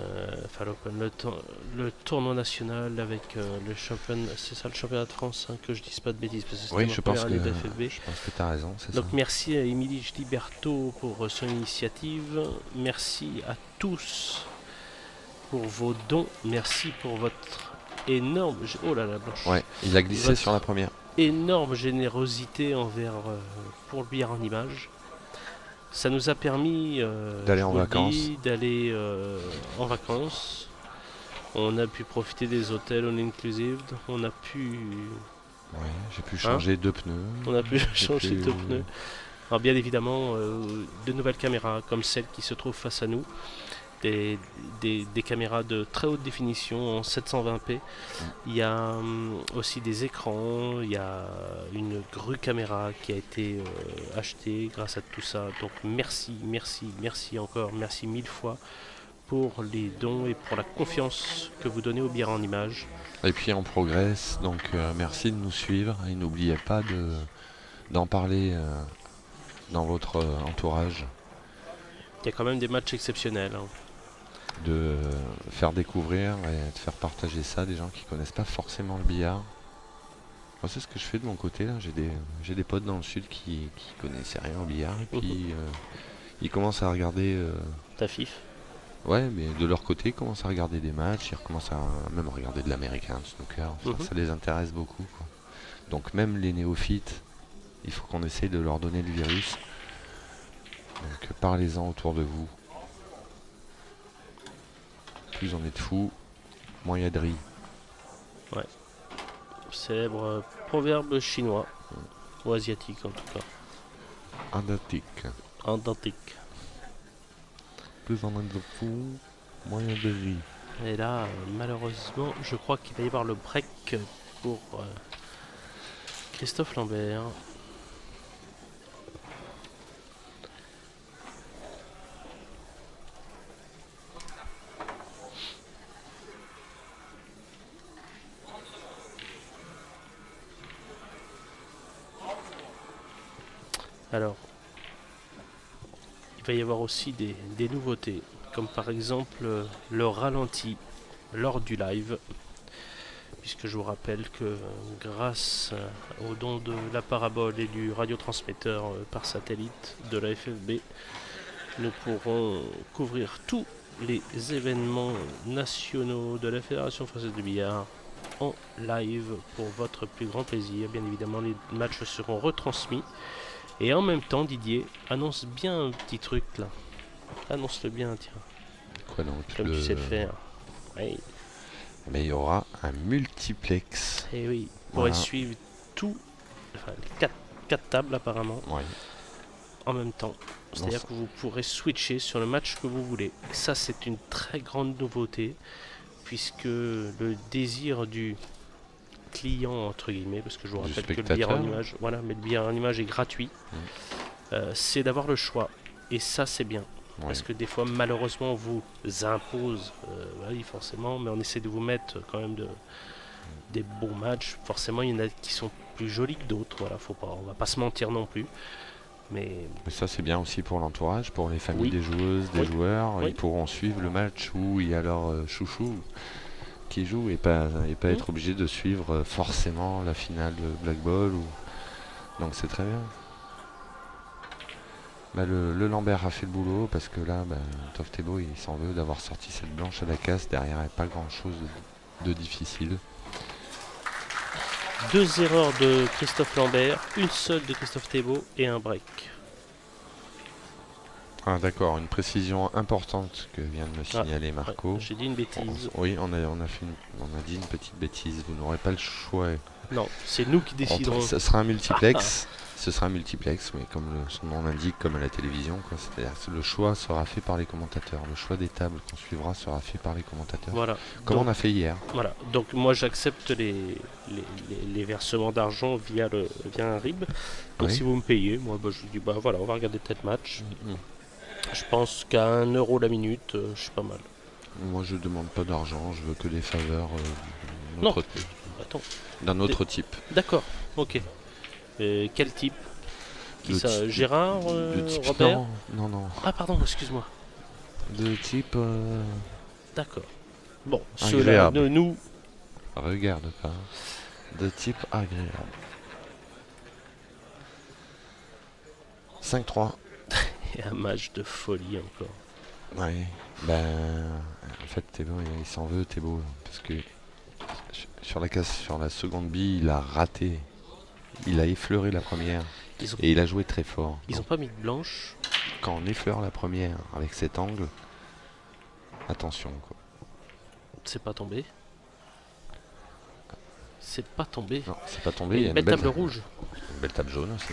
S1: le tournoi national avec le championnat, c'est ça le championnat de France, hein, que je dise pas de bêtises, parce que
S2: oui, je pense que tu as raison.
S1: Donc ça. Merci à Émilie Giliberto pour son initiative, merci à tous pour vos dons, merci pour votre énorme, oh là la blanche.
S2: Ouais, il a glissé sur la première.
S1: Énorme générosité envers pour le billard en image. Ça nous a permis
S2: d'aller en vacances.
S1: On a pu profiter des hôtels all inclusive. On a pu.
S2: Ouais, j'ai pu changer 2 pneus.
S1: On a pu changer 2 pneus. Alors bien évidemment, de nouvelles caméras comme celle qui se trouve face à nous. Des caméras de très haute définition en 720p. Il y a aussi des écrans, il y a une grue caméra qui a été achetée grâce à tout ça. Donc merci encore, merci 1000 fois pour les dons et pour la confiance que vous donnez au billard en image.
S2: Et puis on progresse, donc merci de nous suivre et n'oubliez pas d'en parler dans votre entourage.
S1: Il y a quand même des matchs exceptionnels. Hein.
S2: De faire découvrir et de faire partager ça à des gens qui connaissent pas forcément le billard. Moi, c'est ce que je fais de mon côté là. J'ai des potes dans le sud qui connaissaient rien au billard et puis ils commencent à regarder
S1: ta FIF.
S2: Ouais, mais de leur côté ils commencent à regarder des matchs, ils recommencent à même regarder de l'américain, du snooker, ça les intéresse beaucoup quoi. Donc même les néophytes, il faut qu'on essaye de leur donner le virus. Donc parlez-en autour de vous. Plus on est de fous, moins il y a de riz.
S1: Ouais. Célèbre proverbe chinois. Ou asiatique en tout cas. Andantique.
S2: Plus on est de fous, moins il y a de riz.
S1: Et là, malheureusement, je crois qu'il va y avoir le break pour Christophe Lambert. Alors, il va y avoir aussi des nouveautés, comme par exemple le ralenti lors du live, puisque je vous rappelle que grâce au don de la parabole et du radiotransmetteur par satellite de la FFB, nous pourrons couvrir tous les événements nationaux de la Fédération française de billard en live pour votre plus grand plaisir. Bien évidemment, les matchs seront retransmis. Et en même temps, Didier, annonce bien un petit truc là. Annonce-le bien, tiens.
S2: Quoi donc?
S1: Comme tu sais le faire. Oui.
S2: Mais il y aura un multiplex.
S1: Et oui, vous pourrez suivre tout, enfin, les 4 tables apparemment, en même temps. C'est-à-dire que vous pourrez switcher sur le match que vous voulez. Et ça, c'est une très grande nouveauté, puisque le désir du client, entre guillemets, parce que je vous rappelle que le billard en image, voilà, mais le billard en image est gratuit, c'est d'avoir le choix. Et ça, c'est bien. Parce que des fois, malheureusement, on vous impose, oui, forcément, mais on essaie de vous mettre quand même des bons matchs. Forcément, il y en a qui sont plus jolis que d'autres. Voilà, on va pas se mentir non plus. Mais
S2: ça, c'est bien aussi pour l'entourage, pour les familles des joueuses, des joueurs. Ils pourront suivre le match où il y a leur chouchou qui joue et pas être obligé de suivre forcément la finale de Black Ball. Donc c'est très bien. Le Lambert a fait le boulot parce que là, Toff Thébault, il s'en veut d'avoir sorti cette blanche à la casse. Derrière, il n'y a pas grand chose de difficile.
S1: 2 erreurs de Christophe Lambert, une seule de Christophe Thébault et un break.
S2: Ah d'accord, une précision importante que vient de me signaler Marco.
S1: J'ai dit une bêtise.
S2: Oui, on a dit une petite bêtise. Vous n'aurez pas le choix.
S1: Non, c'est nous qui déciderons.
S2: Ce sera un multiplex. Ce sera un multiplex, mais comme son nom l'indique, comme à la télévision, c'est-à-dire que le choix sera fait par les commentateurs. Le choix des tables qu'on suivra sera fait par les commentateurs.
S1: Voilà.
S2: Comme on a fait hier.
S1: Voilà. Donc moi j'accepte les versements d'argent via un RIB. Donc si vous me payez, moi je vous dis voilà, on va regarder tel match. Je pense qu'à 1 euro la minute, je suis pas mal.
S2: Moi je demande pas d'argent, je veux que des faveurs d'un autre type.
S1: D'accord, ok. Quel type? Gérard, Robert?
S2: Non.
S1: Ah pardon, excuse-moi.
S2: De type...
S1: D'accord. Bon, ceux-là, nous...
S2: Regarde pas. De type agréable. 5-3.
S1: Et un match de folie encore.
S2: Ouais, en fait Thébault, il s'en veut Thébault, parce que sur la seconde bille, il a raté. Il a effleuré la première et il a joué très fort.
S1: Ils n'ont pas mis de blanche.
S2: Quand on effleure la première avec cet angle, attention quoi.
S1: C'est pas tombé. C'est pas tombé.
S2: Non, c'est pas tombé. Il y a
S1: une belle table rouge.
S2: Une belle table jaune aussi.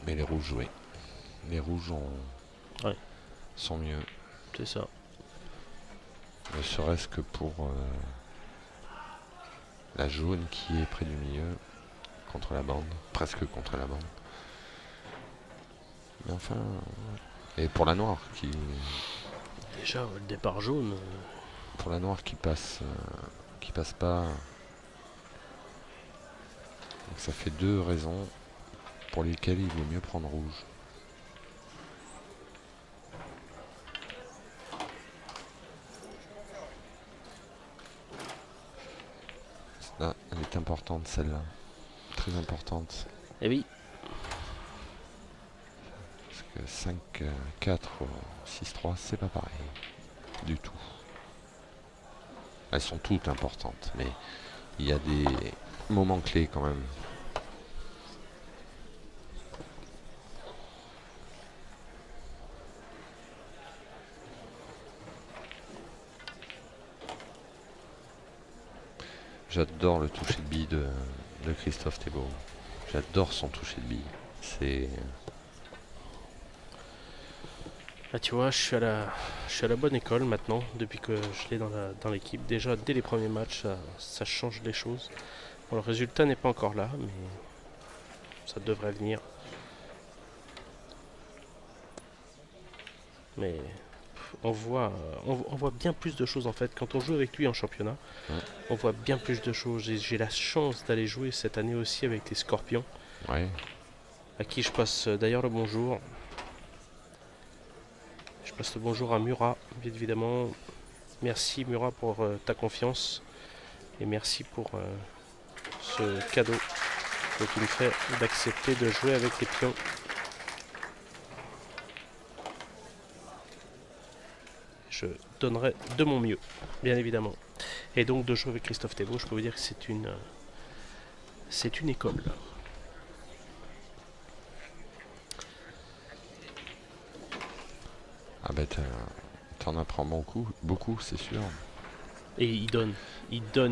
S2: Mais les rouges jouaient. Les rouges sont mieux.
S1: C'est ça.
S2: Ne serait-ce que pour la jaune qui est près du milieu, contre la bande, presque contre la bande. Mais enfin, et pour la noire qui...
S1: Déjà, le départ jaune...
S2: Pour la noire qui passe pas... Donc ça fait 2 raisons pour lesquelles il vaut mieux prendre rouge. Là, elle est importante celle-là. Très importante.
S1: Eh oui.
S2: Parce que 5, 4, 6, 3, c'est pas pareil. Du tout. Elles sont toutes importantes, mais il y a des moments clés quand même. J'adore le toucher de bille de Christophe Thébault. J'adore son toucher de bille. C'est...
S1: Là, tu vois, je suis à la bonne école maintenant, depuis que je l'ai dans l'équipe. Déjà, dès les premiers matchs, ça change les choses. Bon, le résultat n'est pas encore là, mais ça devrait venir. Mais on voit bien plus de choses en fait. Quand on joue avec lui en championnat,
S2: Ouais.
S1: on voit bien plus de choses. J'ai la chance d'aller jouer cette année aussi avec les Scorpions,
S2: Ouais.
S1: à qui je passe d'ailleurs le bonjour. Je passe le bonjour à Murat, bien évidemment. Merci Murat pour ta confiance. Et merci pour ce cadeau que tu me fais d'accepter de jouer avec les pions. Je donnerai de mon mieux, bien évidemment. Et donc de jouer avec Christophe Thébault, je peux vous dire que c'est une école.
S2: Ah bah t'en apprends beaucoup, c'est sûr.
S1: Et il donne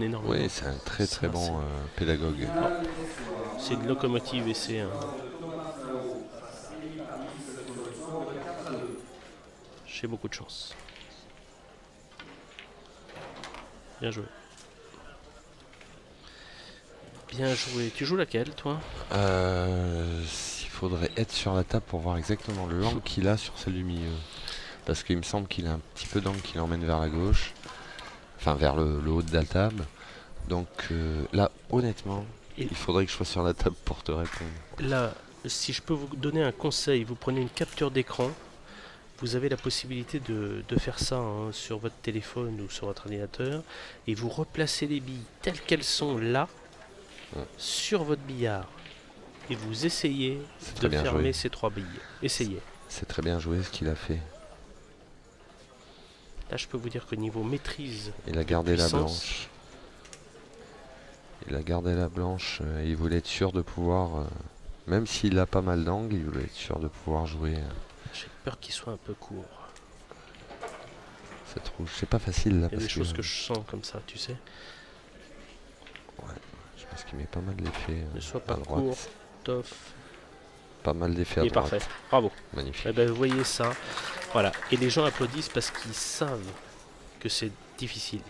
S1: énormément.
S2: Oui, c'est un très
S1: Ça,
S2: bon pédagogue.
S1: C'est une locomotive et c'est un... J'ai beaucoup de chance. Bien joué. Bien joué. Tu joues laquelle, toi?
S2: Il faudrait être sur la table pour voir exactement l'angle qu'il a sur celle du milieu. Parce qu'il me semble qu'il a un petit peu d'angle qui l'emmène vers la gauche. Enfin, vers le haut de la table. Donc là, honnêtement, il faudrait que je sois sur la table pour te répondre.
S1: Là, si je peux vous donner un conseil, vous prenez une capture d'écran. Vous avez la possibilité de faire ça sur votre téléphone ou sur votre ordinateur. Et vous replacez les billes telles qu'elles sont là, sur votre billard. Et vous essayez de fermer ces 3 billes. Essayez.
S2: C'est très bien joué ce qu'il a fait.
S1: Là, je peux vous dire que niveau maîtrise...
S2: Il a gardé la blanche. Il a gardé la blanche. Il voulait être sûr de pouvoir... même s'il a pas mal d'angles, il voulait être sûr de pouvoir jouer...
S1: J'ai peur qu'il soit un peu court.
S2: Cette rouge, c'est pas facile là.
S1: Il y a des choses que je sens comme ça, tu sais.
S2: Ouais, je pense qu'il met pas mal d'effets
S1: ne sois pas
S2: à droite.
S1: court, tough.
S2: Pas mal d'effets à droite.
S1: Parfait, bravo.
S2: Magnifique.
S1: Eh ben, vous voyez ça. Voilà. Et les gens applaudissent parce qu'ils savent que c'est difficile.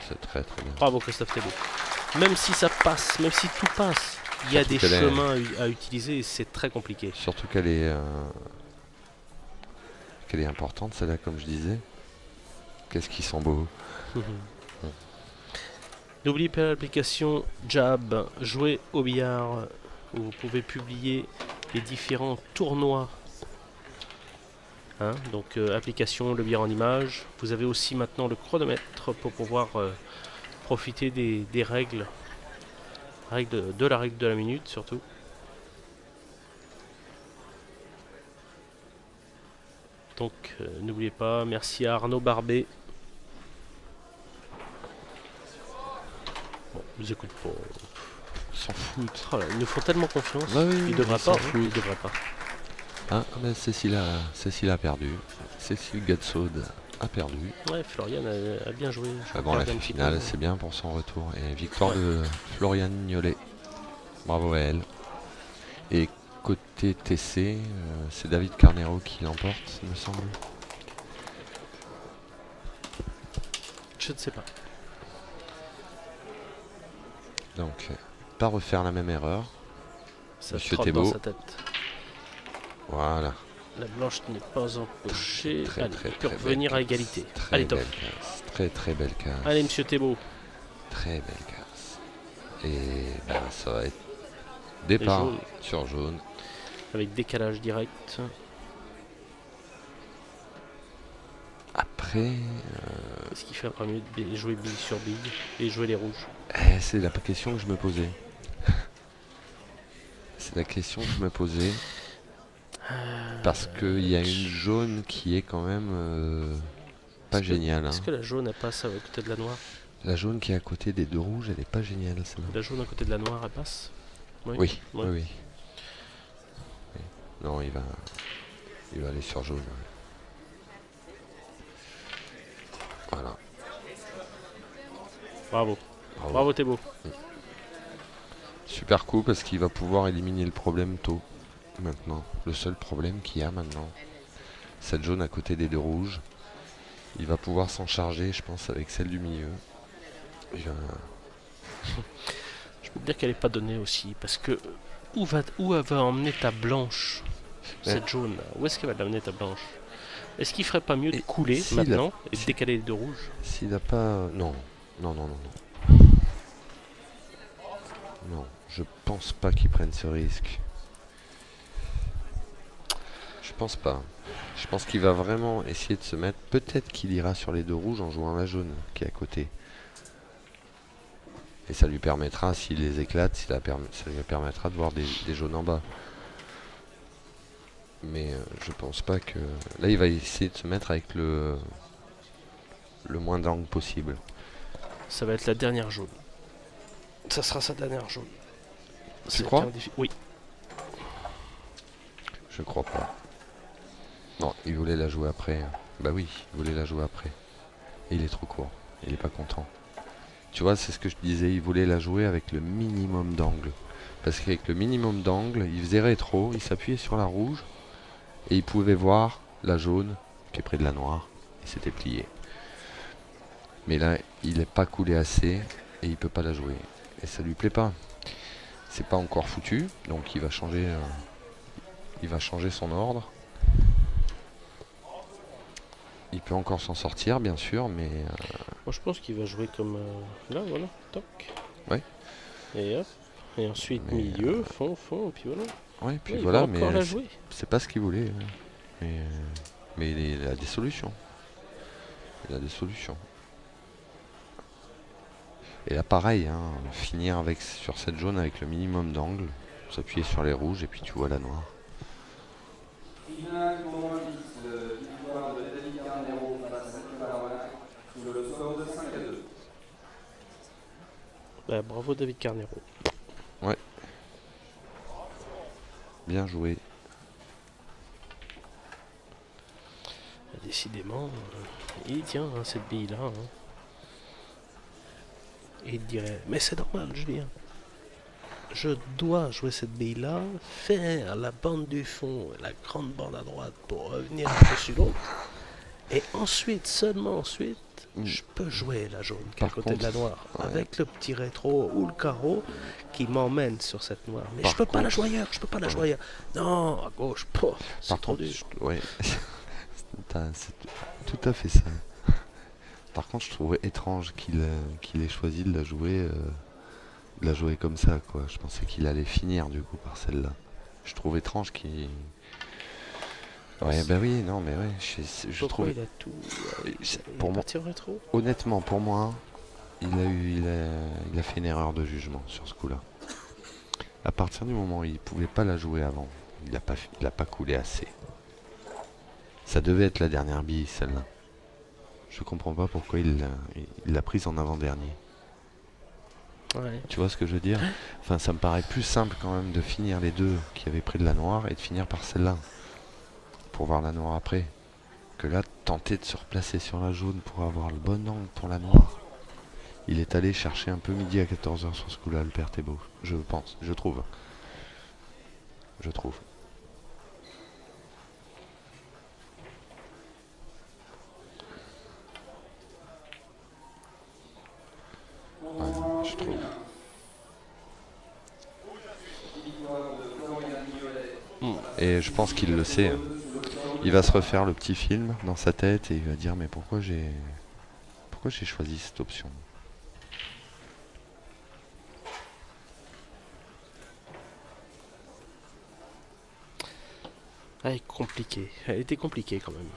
S2: C'est très bien.
S1: Bravo Christophe Thébault. Même si ça passe, même si tout passe, il y a des chemins à utiliser et c'est très compliqué.
S2: Surtout qu'elle est importante celle-là, comme je disais. Qu'est-ce qu'ils sont beaux.
S1: N'oubliez pas l'application Jab, jouer au billard, où vous pouvez publier les différents tournois. Donc application, le billard en image. Vous avez aussi maintenant le chronomètre pour pouvoir profiter des règles. De la règle de la minute surtout. Donc n'oubliez pas, merci à Arnaud Barbet. Bon, ils nous écoutent pas.
S2: Ils s'en foutent.
S1: Oh là, ils nous font tellement confiance.
S2: Bah oui,
S1: ils devraient pas. Ils devraient pas.
S2: Ah, ben Cécile a perdu. Cécile Gatsaud a perdu.
S1: Ouais, Florian a bien joué.
S2: Bon, la finale, c'est bien pour son retour. Et victoire de Florian Mignolet. Bravo à elle. Et côté TC, c'est David Carnero qui l'emporte, il me semble.
S1: Je ne sais pas.
S2: Donc, pas refaire la même erreur.
S1: Ça
S2: Monsieur
S1: trotte
S2: Thébault.
S1: dans sa tête.
S2: Voilà.
S1: La blanche n'est pas empochée.
S2: Très,
S1: Allez,
S2: très,
S1: il peut
S2: très
S1: revenir
S2: belle
S1: à égalité.
S2: Très
S1: Allez, top.
S2: belle casse. Très très belle casse.
S1: Allez, monsieur Thébault.
S2: Très belle casse. Et ben, ça va être départ
S1: jaune.
S2: sur jaune.
S1: Avec décalage direct.
S2: Après...
S1: Est-ce qu'il ferait mieux de jouer bille sur bille et jouer les rouges?
S2: C'est la question que je me posais. C'est la question que je me posais. Parce qu'il y a une jaune qui est quand même pas géniale.
S1: Est-ce que la jaune elle passe à côté de la noire?
S2: La jaune qui est à côté des deux rouges, elle est pas géniale.
S1: La jaune à côté de la noire, elle passe?
S2: Oui. Non, il va aller sur jaune. Voilà.
S1: Bravo Thébault.
S2: Super coup parce qu'il va pouvoir éliminer le problème tôt. Maintenant, le seul problème qu'il y a maintenant, cette jaune à côté des deux rouges, il va pouvoir s'en charger, je pense, avec celle du milieu.
S1: Je Je peux te dire qu'elle n'est pas donnée aussi, parce que où elle va emmener ta blanche, cette jaune là? Où est-ce qu'elle va l'amener ta blanche? Est-ce qu'il ferait pas mieux de couler maintenant et de décaler les deux rouges?
S2: S'il n'a pas... Non. Non, non, non, non. Non, je pense pas qu'il prenne ce risque. Je pense pas. Je pense qu'il va vraiment essayer de se mettre... Peut-être qu'il ira sur les deux rouges en jouant la jaune qui est à côté. Et ça lui permettra, s'il les éclate, ça lui permettra de voir des jaunes en bas. Mais je pense pas que... Là, il va essayer de se mettre avec le moins d'angle possible.
S1: Ça va être la dernière jaune. Ça sera sa dernière jaune.
S2: Tu crois?
S1: Oui.
S2: Je crois pas. Non, il voulait la jouer après. Bah oui, il voulait la jouer après. Et il est trop court. Il est pas content. Tu vois, c'est ce que je disais. Il voulait la jouer avec le minimum d'angle. Parce qu'avec le minimum d'angle, il faisait rétro, il s'appuyait sur la rouge. Et il pouvait voir la jaune qui est près de la noire. Et c'était plié. Mais là, il n'est pas coulé assez. Et il peut pas la jouer. Et ça lui plaît pas. C'est pas encore foutu. Donc il va changer son ordre. Il peut encore s'en sortir, bien sûr, mais...
S1: Moi, je pense qu'il va jouer comme... là, voilà, toc.
S2: Ouais.
S1: Et hop. Et ensuite, milieu, fond, et puis voilà.
S2: Ouais, puis
S1: ouais,
S2: voilà,
S1: il va encore la jouer.
S2: C'est pas ce qu'il voulait. Mais il a des solutions. Il a des solutions. Et là, pareil, hein, finir sur cette jaune avec le minimum d'angle, s'appuyer sur les rouges, et puis tu vois la noire.
S1: Bah, bravo David Carnero.
S2: Ouais. Bien joué.
S1: Décidément, il tient hein, cette bille-là. Hein. Et il dirait, mais c'est normal, Julien. Je dois jouer cette bille-là, faire la bande du fond, la grande bande à droite pour revenir par-dessus l'autre. Et ensuite, seulement ensuite, je peux jouer la jaune qui est à côté de la noire. Ouais. Avec le petit rétro ou le carreau qui m'emmène sur cette noire. Mais je peux pas la jouer ailleurs, je peux pas la jouer ailleurs. Non, à gauche, c'est trop dur.
S2: Ouais. C'est tout à fait ça. Par contre, je trouvais étrange qu'il ait choisi de la jouer comme ça, quoi. Je pensais qu'il allait finir du coup par celle-là. Je trouve étrange qu'il... Ouais, bah oui, non, mais ouais, je trouve...
S1: il a tout...
S2: pour moi,
S1: rétro.
S2: Honnêtement, pour moi, il a fait une erreur de jugement sur ce coup-là. À partir du moment où il pouvait pas la jouer avant, il a pas coulé assez. Ça devait être la dernière bille, celle-là. Je comprends pas pourquoi il l'a prise en avant-dernier.
S1: Ouais.
S2: Tu vois ce que je veux dire? Enfin, ça me paraît plus simple quand même de finir les deux qui avaient pris de la noire et de finir par celle-là. Pour voir la noire après. Que là, tenter de se replacer sur la jaune pour avoir le bon angle pour la noire. Il est allé chercher un peu midi à 14 h sur ce coup-là, le père Thébault. Je pense, je trouve. Je trouve. Ouais, je trouve. Et je pense qu'il le sait. Hein. Il va se refaire le petit film dans sa tête et il va dire mais pourquoi j'ai choisi cette option?
S1: Elle est compliquée. Elle était compliquée quand même.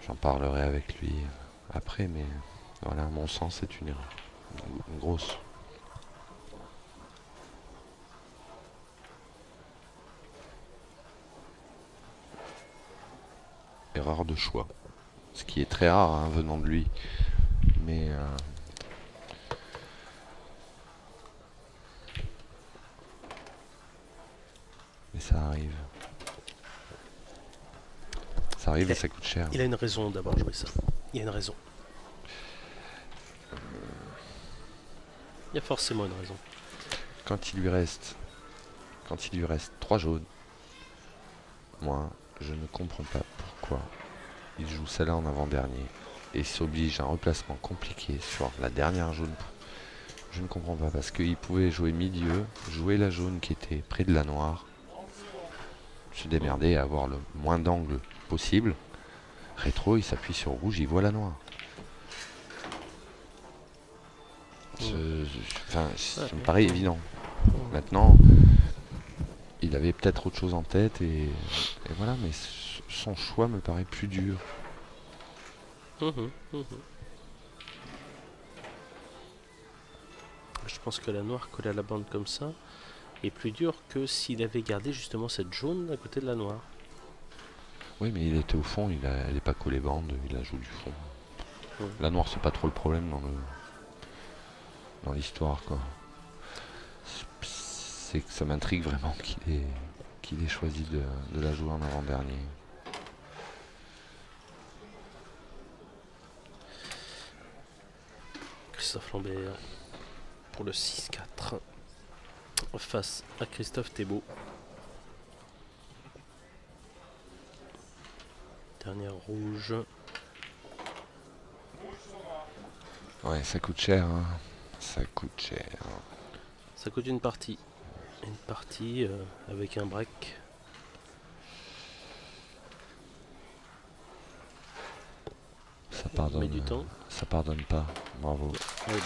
S2: J'en parlerai avec lui après, mais voilà, à mon sens, c'est une erreur. Une grosse. Erreur de choix. Ce qui est très rare hein, venant de lui. Mais ça arrive. Ça arrive et ça coûte cher.
S1: Il a une raison d'avoir joué ça. Il y a une raison. Il y a forcément une raison.
S2: Quand il lui reste 3 jaunes, moi, je ne comprends pas pourquoi il joue celle-là en avant-dernier et s'oblige à un replacement compliqué sur la dernière jaune. Je ne comprends pas parce qu'il pouvait jouer milieu, jouer la jaune qui était près de la noire, se démerder et avoir le moins d'angle possible. Rétro, il s'appuie sur rouge, il voit la noire. Enfin, ça me paraît évident. Maintenant, il avait peut-être autre chose en tête et voilà, mais son choix me paraît plus dur.
S1: Je pense que la noire collée à la bande comme ça est plus dure que s'il avait gardé justement cette jaune à côté de la noire.
S2: Oui, mais il était au fond, il n'est pas collé bande, il a joué du fond. La noire, c'est pas trop le problème dans l'histoire, quoi. C'est que ça m'intrigue vraiment qu'il ait choisi de la jouer en avant-dernier.
S1: Christophe Lambert pour le 6-4 face à Christophe Thébault. Dernière rouge.
S2: Ouais, ça coûte cher, hein. Ça coûte cher.
S1: Ça coûte une partie. Une partie avec un break.
S2: Ça pardonne,
S1: du temps.
S2: Ça pardonne pas. Bravo.
S1: Ouais,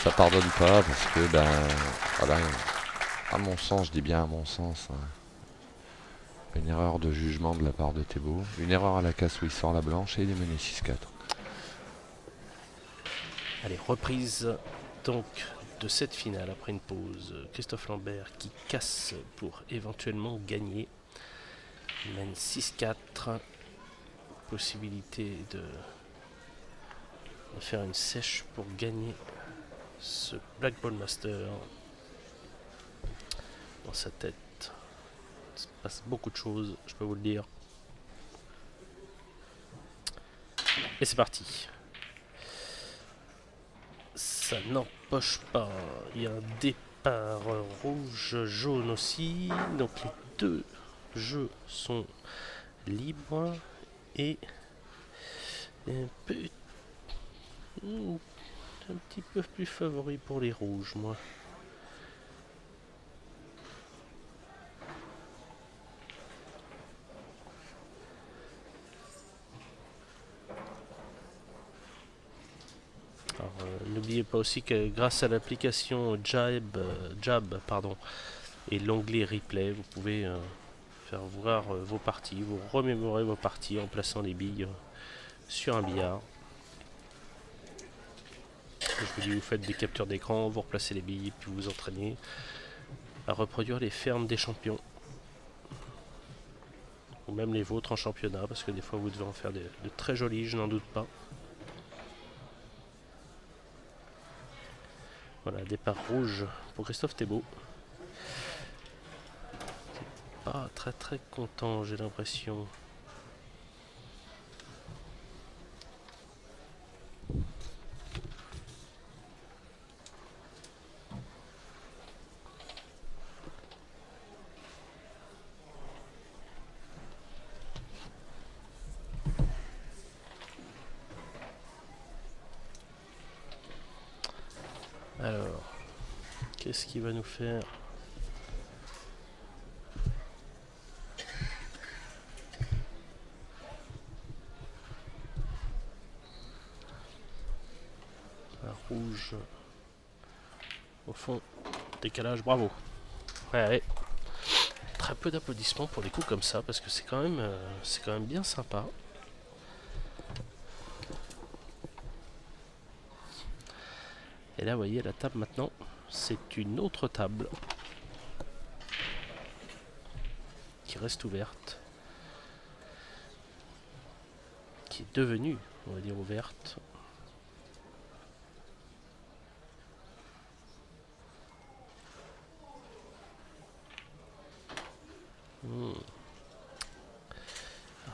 S2: ça pardonne pas parce que, voilà, à mon sens, je dis bien à mon sens, hein, une erreur de jugement de la part de Thébault. Une erreur à la casse où il sort la blanche et il est mené 6-4.
S1: Allez, reprise donc de cette finale après une pause. Christophe Lambert qui casse pour éventuellement gagner. Il mène 6-4. Possibilité de faire une sèche pour gagner ce Black Ball Master. Dans sa tête, il se passe beaucoup de choses, je peux vous le dire. Et c'est parti. Ça n'empoche pas. Il y a un départ rouge-jaune aussi. Donc les deux jeux sont libres. Et un petit peu plus favori pour les rouges, moi. N'oubliez pas aussi que grâce à l'application Jab et l'onglet replay, vous pouvez faire voir vos parties, vous remémorer vos parties en plaçant les billes sur un billard. Je vous dis, vous faites des captures d'écran, vous replacez les billes, puis vous entraînez à reproduire les fermes des champions. Ou même les vôtres en championnat, parce que des fois vous devez en faire de très jolis, je n'en doute pas. Voilà, départ rouge pour Christophe Thébault. Pas très content, j'ai l'impression. Alors, qu'est-ce qu'il va nous faire? Un rouge au fond, décalage, bravo. Ouais. Très peu d'applaudissements pour des coups comme ça parce que c'est quand même bien sympa. Et là, vous voyez, la table maintenant, c'est une autre table qui reste ouverte, qui est devenue, on va dire, ouverte.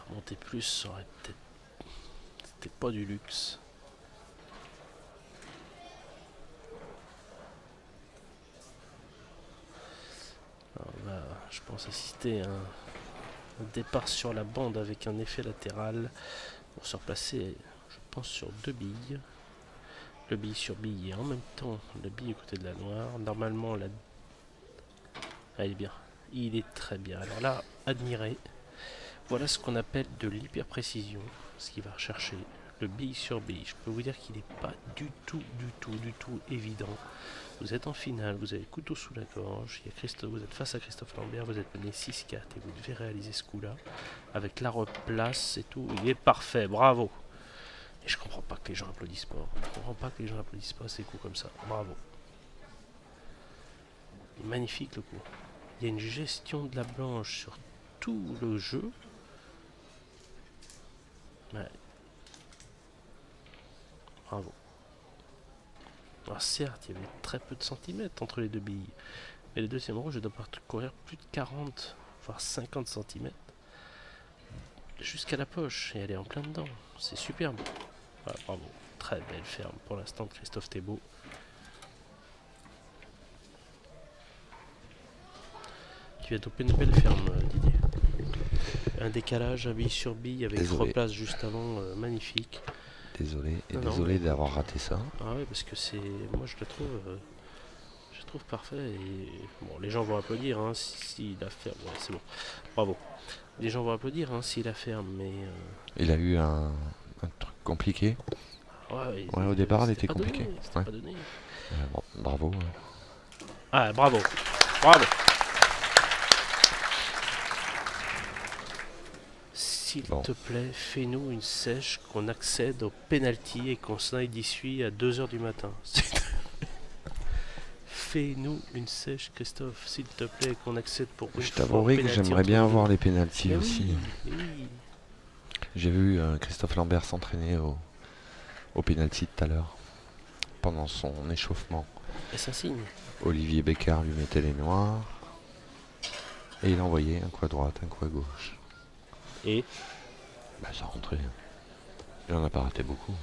S1: Remonter plus, ça aurait peut-être... C'était pas du luxe. Alors, on va, je pense, assister à un départ sur la bande avec un effet latéral. Pour se replacer, je pense, sur 2 billes. Le bille sur bille et en même temps le bille à côté de la noire. Normalement, la... Ah, il est bien. Il est très bien. Alors là, admirez. Voilà ce qu'on appelle de l'hyper précision. Ce qu'il va rechercher. Le bille sur bille. Je peux vous dire qu'il n'est pas du tout évident. Vous êtes en finale, vous avez le couteau sous la gorge. Il y a Christophe, vous êtes face à Christophe Lambert. Vous êtes mené 6-4 et vous devez réaliser ce coup-là. Avec la replace et tout. Il est parfait. Bravo. Et je comprends pas que les gens applaudissent pas. Je comprends pas que les gens applaudissent pas ces coups comme ça. Bravo. Il est magnifique le coup. Il y a une gestion de la blanche sur tout le jeu. Ouais. Bravo. Alors certes, il y avait très peu de centimètres entre les deux billes. Mais le deuxième rouge, je dois parcourir plus de 40, voire 50 centimètres. Jusqu'à la poche. Et elle est en plein dedans. C'est superbe. Voilà, bravo. Très belle ferme pour l'instant de Christophe Thébault. Tu as topé une belle ferme, Didier. Un décalage, un bille sur bille avec replace juste avant, magnifique.
S2: Désolé, et désolé d'avoir raté ça.
S1: Ah oui, parce que c'est... Moi je le trouve parfait. Et bon, les gens vont applaudir hein, s'il a ferme. Ouais, c'est bon. Bravo. Les gens vont applaudir hein, s'il a ferme, mais...
S2: Il a eu un truc compliqué.
S1: Ouais,
S2: au départ, elle était compliquée.
S1: Pas donné.
S2: Bon, bravo.
S1: Ah, bravo. Bravo. S'il te plaît, fais-nous une sèche qu'on accède au penalty et qu'on s'aille d'issue à 2 h du matin. Fais-nous une sèche, Christophe, s'il te plaît, qu'on accède pour une fois.
S2: Je t'avouerai que j'aimerais bien voir les pénaltys aussi.
S1: Oui.
S2: J'ai vu Christophe Lambert s'entraîner au pénalty tout à l'heure, pendant son échauffement.
S1: Est-ce un signe?
S2: Olivier Bécard lui mettait les noirs, et il envoyait un coup à droite, un coup à gauche.
S1: Et
S2: bah, ça rentrait. Il en a pas raté beaucoup.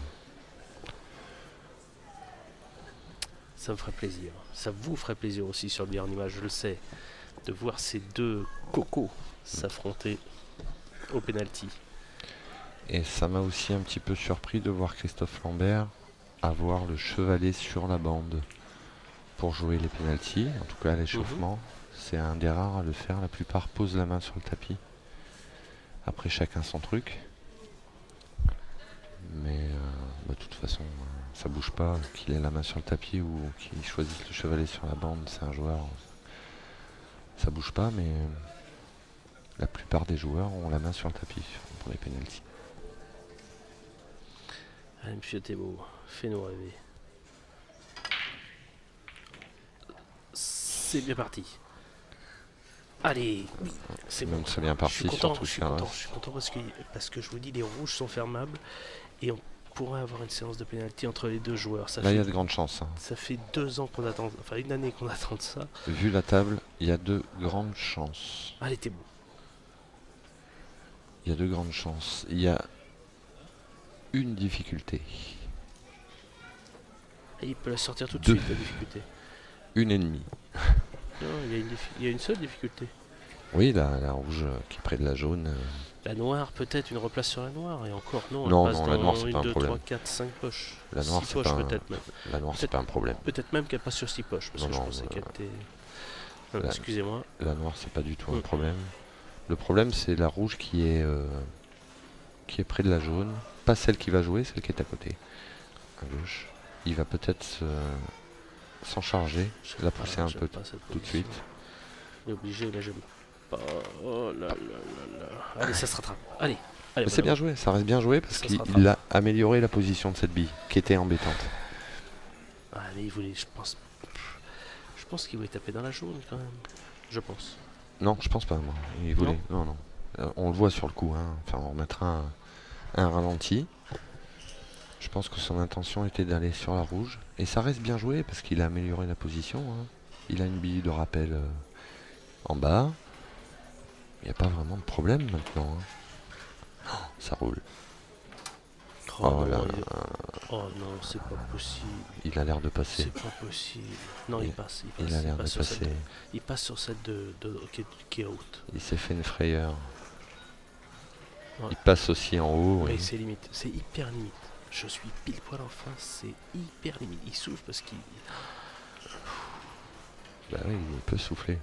S1: Ça me ferait plaisir. Ça vous ferait plaisir aussi sur le bien en image, je le sais, de voir ces deux cocos s'affronter au penalty.
S2: Et ça m'a aussi un petit peu surpris de voir Christophe Lambert avoir le chevalet sur la bande pour jouer les pénaltys, en tout cas à l'échauffement. C'est un des rares à le faire, la plupart posent la main sur le tapis. Après chacun son truc. Mais de toute façon, ça bouge pas, qu'il ait la main sur le tapis ou qu'il choisisse le chevalet sur la bande, c'est un joueur. Ça bouge pas, mais la plupart des joueurs ont la main sur le tapis pour les pénaltys.
S1: Allez, monsieur Thébault, fais-nous rêver. C'est bien parti. Allez, oui, c'est bon.
S2: C'est bien parti, surtout
S1: je suis content parce que je vous dis, les rouges sont fermables et on pourrait avoir une séance de pénalty entre les deux joueurs.
S2: Là, il y a de grandes chances. Hein.
S1: Ça fait 2 ans qu'on attend, enfin une année qu'on attend de ça.
S2: Vu la table, il y a de grandes chances.
S1: Allez, t'es bon.
S2: Il y a de grandes chances. Il y a une difficulté.
S1: Et il peut la sortir tout de suite, la difficulté.
S2: Une ennemie.
S1: Non, il y a une seule difficulté.
S2: Oui, la rouge qui est près de la jaune.
S1: La noire, peut-être une replace sur la noire. Et encore, non,
S2: la noire, c'est pas un
S1: 2,
S2: problème.
S1: 3, 4, 5 poches.
S2: La noire, c'est pas, la noire, c'est pas un problème.
S1: Peut-être même qu'elle passe sur 6 poches. Parce que je pensais qu'elle était... Excusez-moi.
S2: La noire, c'est pas du tout un problème. Le problème, c'est la rouge qui est près de la jaune. Pas celle qui va jouer, celle qui est à côté. À gauche. Il va peut-être s'en charger, la pousser un peu tout de suite.
S1: Il est obligé, là j'aime pas. Oh là là là là. Allez, ça se rattrape. Allez.
S2: C'est bien joué, ça reste bien joué parce qu'il a amélioré la position de cette bille qui était embêtante.
S1: Allez, il voulait, je pense qu'il voulait taper dans la jaune quand même. Je pense.
S2: Non, je pense pas, moi. Il voulait. Non. On le voit sur le coup, hein. Enfin, on remettra un ralenti. Je pense que son intention était d'aller sur la rouge. Et ça reste bien joué parce qu'il a amélioré la position. Hein. Il a une bille de rappel en bas. Il n'y a pas vraiment de problème maintenant. Hein. Oh, ça roule.
S1: Oh non, c'est pas possible.
S2: Il a l'air de passer.
S1: C'est pas possible. Non, il passe.
S2: Il a l'air de passer.
S1: Il passe sur celle qui est haute.
S2: Il s'est fait une frayeur.
S1: Ouais.
S2: Il passe aussi en haut.
S1: Mais
S2: Oui.
S1: c'est limite, c'est hyper limite. Je suis pile poil en face, c'est hyper limite. Il souffle parce qu'il...
S2: Bah oui, il peut souffler.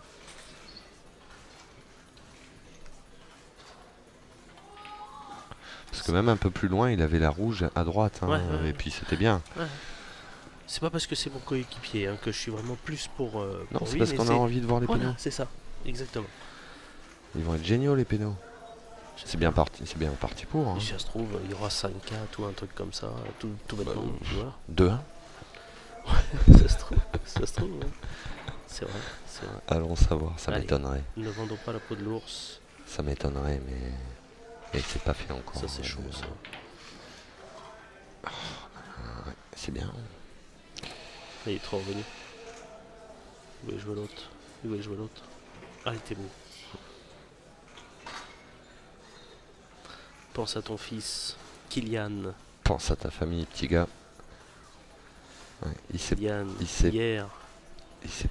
S2: Parce que même un peu plus loin, il avait la rouge à droite. Hein,
S1: Ouais.
S2: Et puis c'était bien.
S1: Ouais. C'est pas parce que c'est mon coéquipier hein, que je suis vraiment plus pour
S2: Non,
S1: pour
S2: c'est
S1: lui,
S2: parce
S1: mais
S2: qu'on a envie de voir les
S1: Voilà,
S2: pénaux.
S1: c'est ça, exactement.
S2: Ils vont être géniaux les pénaux. C'est bien parti pour. Hein.
S1: Si ça se trouve, il y aura 5-4 ou un truc comme ça, tout bêtement. Voilà.
S2: 2-1.
S1: ça se trouve, ouais. C'est vrai.
S2: Allons savoir, ça
S1: Allez.
S2: m'étonnerait.
S1: Ne vendons pas la peau de l'ours,
S2: Ça m'étonnerait, mais c'est pas fait encore.
S1: ça c'est chaud ça.
S2: Ouais, c'est bien.
S1: Il est trop revenu. Il voulait jouer l'autre. Allez, t'es beau. Pense à ton fils, Kylian.
S2: Pense à ta famille, petit gars. Ouais, il s'est
S1: Hier.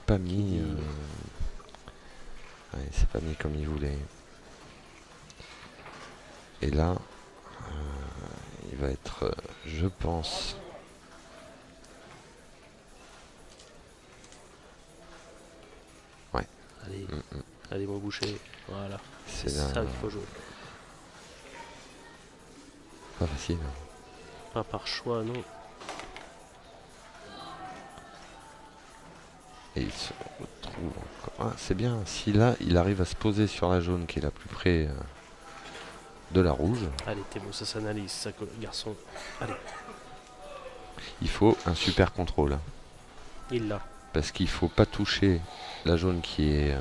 S2: pas mis. Ouais, il s'est pas mis comme il voulait. Et là, il va être, je pense.
S1: Allez, allez mon boucher. Voilà. C'est
S2: C'est
S1: ça qu'il faut jouer.
S2: pas facile.
S1: Pas par choix, non.
S2: Et il se retrouve encore. Ah, c'est bien. Si là, il arrive à se poser sur la jaune qui est la plus près de la rouge,
S1: Allez, t'es beau, ça s'analyse, ça, garçon. Allez,
S2: il faut un super contrôle. Hein.
S1: il l'a.
S2: Parce qu'il faut pas toucher la jaune qui est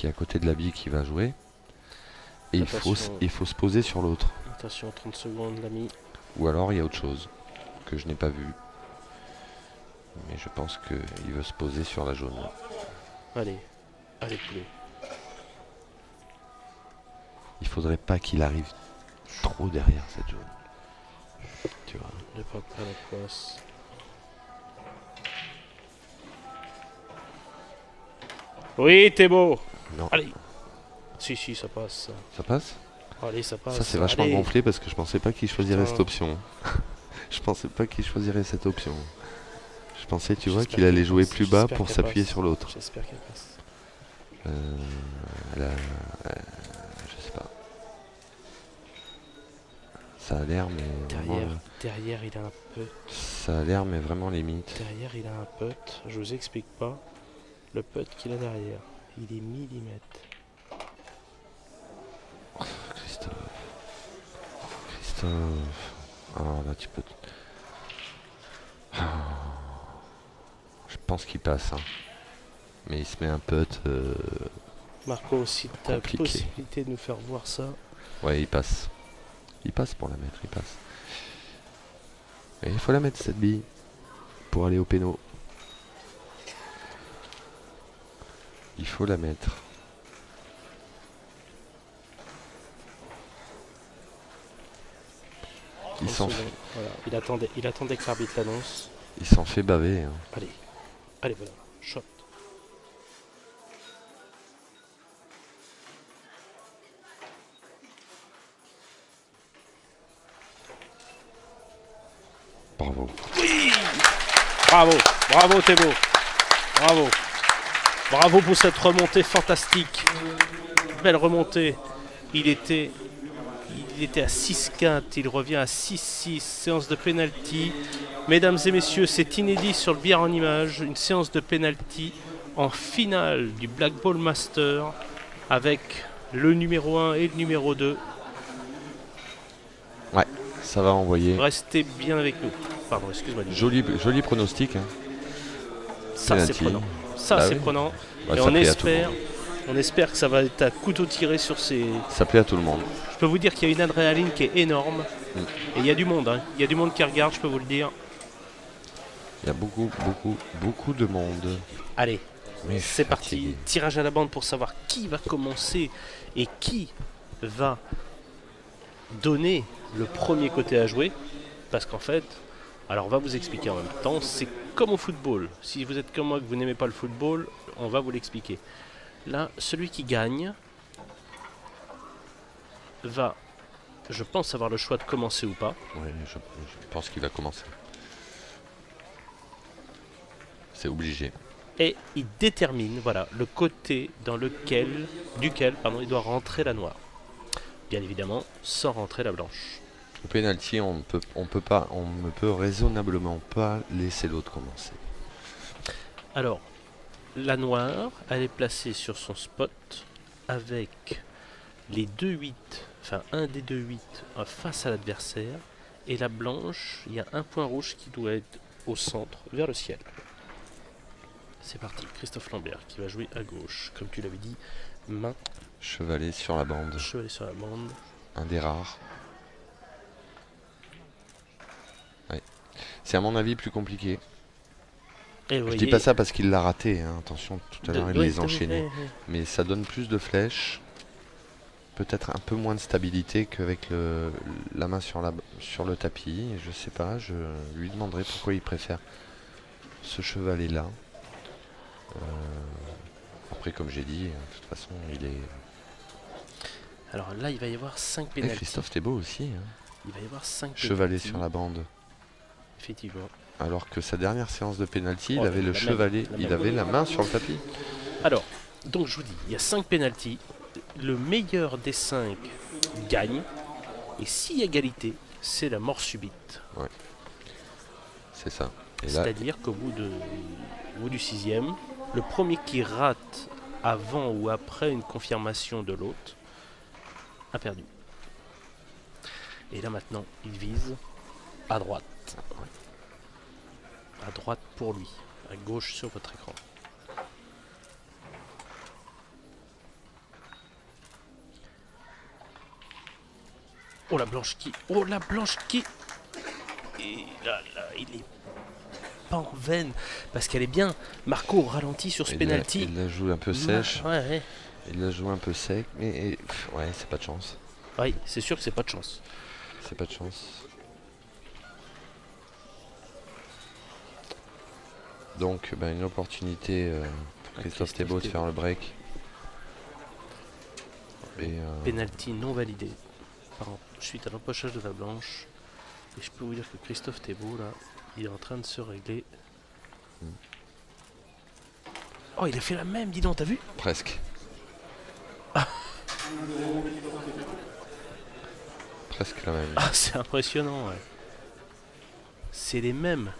S2: à côté de la bille qui va jouer. Et
S1: Attention.
S2: il faut se poser sur l'autre.
S1: Attention, 30 secondes, l'ami.
S2: Ou alors il y a autre chose que je n'ai pas vu. Mais je pense qu'il veut se poser sur la jaune.
S1: Allez, allez, poulet.
S2: Il faudrait pas qu'il arrive trop derrière cette jaune. Tu vois.
S1: Ne pas perdre la poisse. Oui, t'es beau.
S2: Non.
S1: Allez. Si, ça passe.
S2: Ça passe?
S1: Allez, ça passe.
S2: Ça c'est vachement
S1: Allez.
S2: gonflé parce que je pensais pas qu'il choisirait
S1: Putain.
S2: cette option. Je pensais pas qu'il choisirait cette option. Je pensais, tu vois,
S1: J'espère
S2: qu'il allait
S1: qu'elle
S2: jouer
S1: passe,
S2: plus bas
S1: j'espère
S2: pour
S1: qu'elle
S2: s'appuyer
S1: passe.
S2: sur l'autre.
S1: J'espère qu'elle passe.
S2: Je sais pas. Ça a l'air, mais vraiment,
S1: Derrière, il a un putt.
S2: ça a l'air, mais vraiment limite.
S1: Derrière, il a un putt. Je vous explique pas le putt qu'il a derrière. Il est millimètre.
S2: Christophe. Ah là, tu peux. Je pense qu'il passe. Hein. Mais il se met un putt.
S1: Marco, si tu as la
S2: Compliqué.
S1: possibilité de nous faire voir ça.
S2: Ouais, il passe. Il passe pour la mettre, il passe. Et il faut la mettre cette bille pour aller au péno. Il faut la mettre. Il
S1: 30
S2: s'en
S1: secondes. Voilà. Il attendait que l'arbitre l'annonce.
S2: fait baver. Hein.
S1: Allez, voilà. Shot.
S2: Bravo.
S1: Bravo Thébo. Bravo pour cette remontée fantastique. Belle remontée. Il était à 6-4, il revient à 6-6, séance de penalty. Mesdames et messieurs, c'est inédit sur le billard en image, une séance de penalty en finale du Black Ball Master avec le numéro 1 et le numéro 2.
S2: Ouais, ça va envoyer.
S1: Restez bien avec nous. Pardon, excuse-moi.
S2: Joli pronostic. Hein.
S1: Ça c'est
S2: penalty.
S1: prenant. Ça
S2: Bah
S1: c'est
S2: oui.
S1: prenant.
S2: Ouais,
S1: Et
S2: ça plaît à tout le monde.
S1: on espère que ça va être à couteau tiré sur ces...
S2: Ça plaît à tout le monde.
S1: Je peux vous dire qu'il y a une adrénaline qui est énorme.
S2: Mm.
S1: Et il y a du monde. Hein. Il y a du monde qui regarde, je peux vous le dire.
S2: Il y a beaucoup de monde.
S1: Allez,
S2: Mais
S1: c'est
S2: fatigué.
S1: parti. Tirage à la bande pour savoir qui va commencer et qui va donner le premier côté à jouer. Parce qu'en fait, alors on va vous expliquer en même temps, c'est comme au football. Si vous êtes comme moi que vous n'aimez pas le football, on va vous l'expliquer. Là, celui qui gagne va, je pense, avoir le choix de commencer ou pas.
S2: Oui, je pense qu'il va commencer. C'est obligé.
S1: Et il détermine, voilà, le côté dans duquel il doit rentrer la noire. Bien évidemment, sans rentrer la blanche.
S2: Au penalty, on ne peut raisonnablement pas laisser l'autre commencer.
S1: Alors, la noire, elle est placée sur son spot avec les 2-8, enfin un des 2-8 face à l'adversaire. Et la blanche, il y a un point rouge qui doit être au centre, vers le ciel. C'est parti, Christophe Lambert qui va jouer à gauche. Comme tu l'avais dit, main.
S2: Chevalet sur la bande.
S1: Chevalet sur la bande.
S2: Un des rares. Ouais. C'est à mon avis plus compliqué.
S1: Et
S2: je dis pas ça parce qu'il l'a raté. Hein. Attention, tout à l'heure il les enchaînait.
S1: Ouais.
S2: Mais ça donne plus de flèches. Peut-être un peu moins de stabilité qu'avec la main sur le tapis. Je sais pas, je lui demanderai pourquoi il préfère ce chevalet là. Après, comme j'ai dit, de toute façon, il est...
S1: Alors là, il va y avoir 5 pénaltys.
S2: Christophe Thébault aussi. Hein.
S1: Il va y avoir 5
S2: chevalet sur la bande.
S1: Effectivement.
S2: Alors que sa dernière séance de pénalty, il avait le chevalet, il avait la main sur le tapis.
S1: Alors, donc je vous dis, il y a 5 pénaltys. Le meilleur des 5 gagne. Et s'il y a égalité, c'est la mort subite.
S2: Ouais. C'est ça.
S1: C'est-à-dire qu'au bout du 6e, le premier qui rate avant ou après une confirmation de l'autre a perdu. Et là maintenant, il vise à droite. À droite pour lui, à gauche sur votre écran. Oh la blanche qui... Oh la blanche qui... Et là, il est pas en veine. Parce qu'elle est bien. Marco ralentit sur ce penalty.
S2: Il la joue un peu sèche.
S1: Ouais.
S2: Il la joue un peu sec. Mais ouais, c'est pas de chance.
S1: Oui, c'est sûr que c'est pas de chance.
S2: C'est pas de chance. Donc, une opportunité pour Christophe Thébault de faire le break.
S1: Penalty non validé. Suite à l'empochage de la blanche. Et je peux vous dire que Christophe Thébault, là, il est en train de se régler. Oh, il a fait la même, dis donc, t'as vu?
S2: Presque. Presque la même.
S1: Ah, c'est impressionnant, ouais. C'est les mêmes.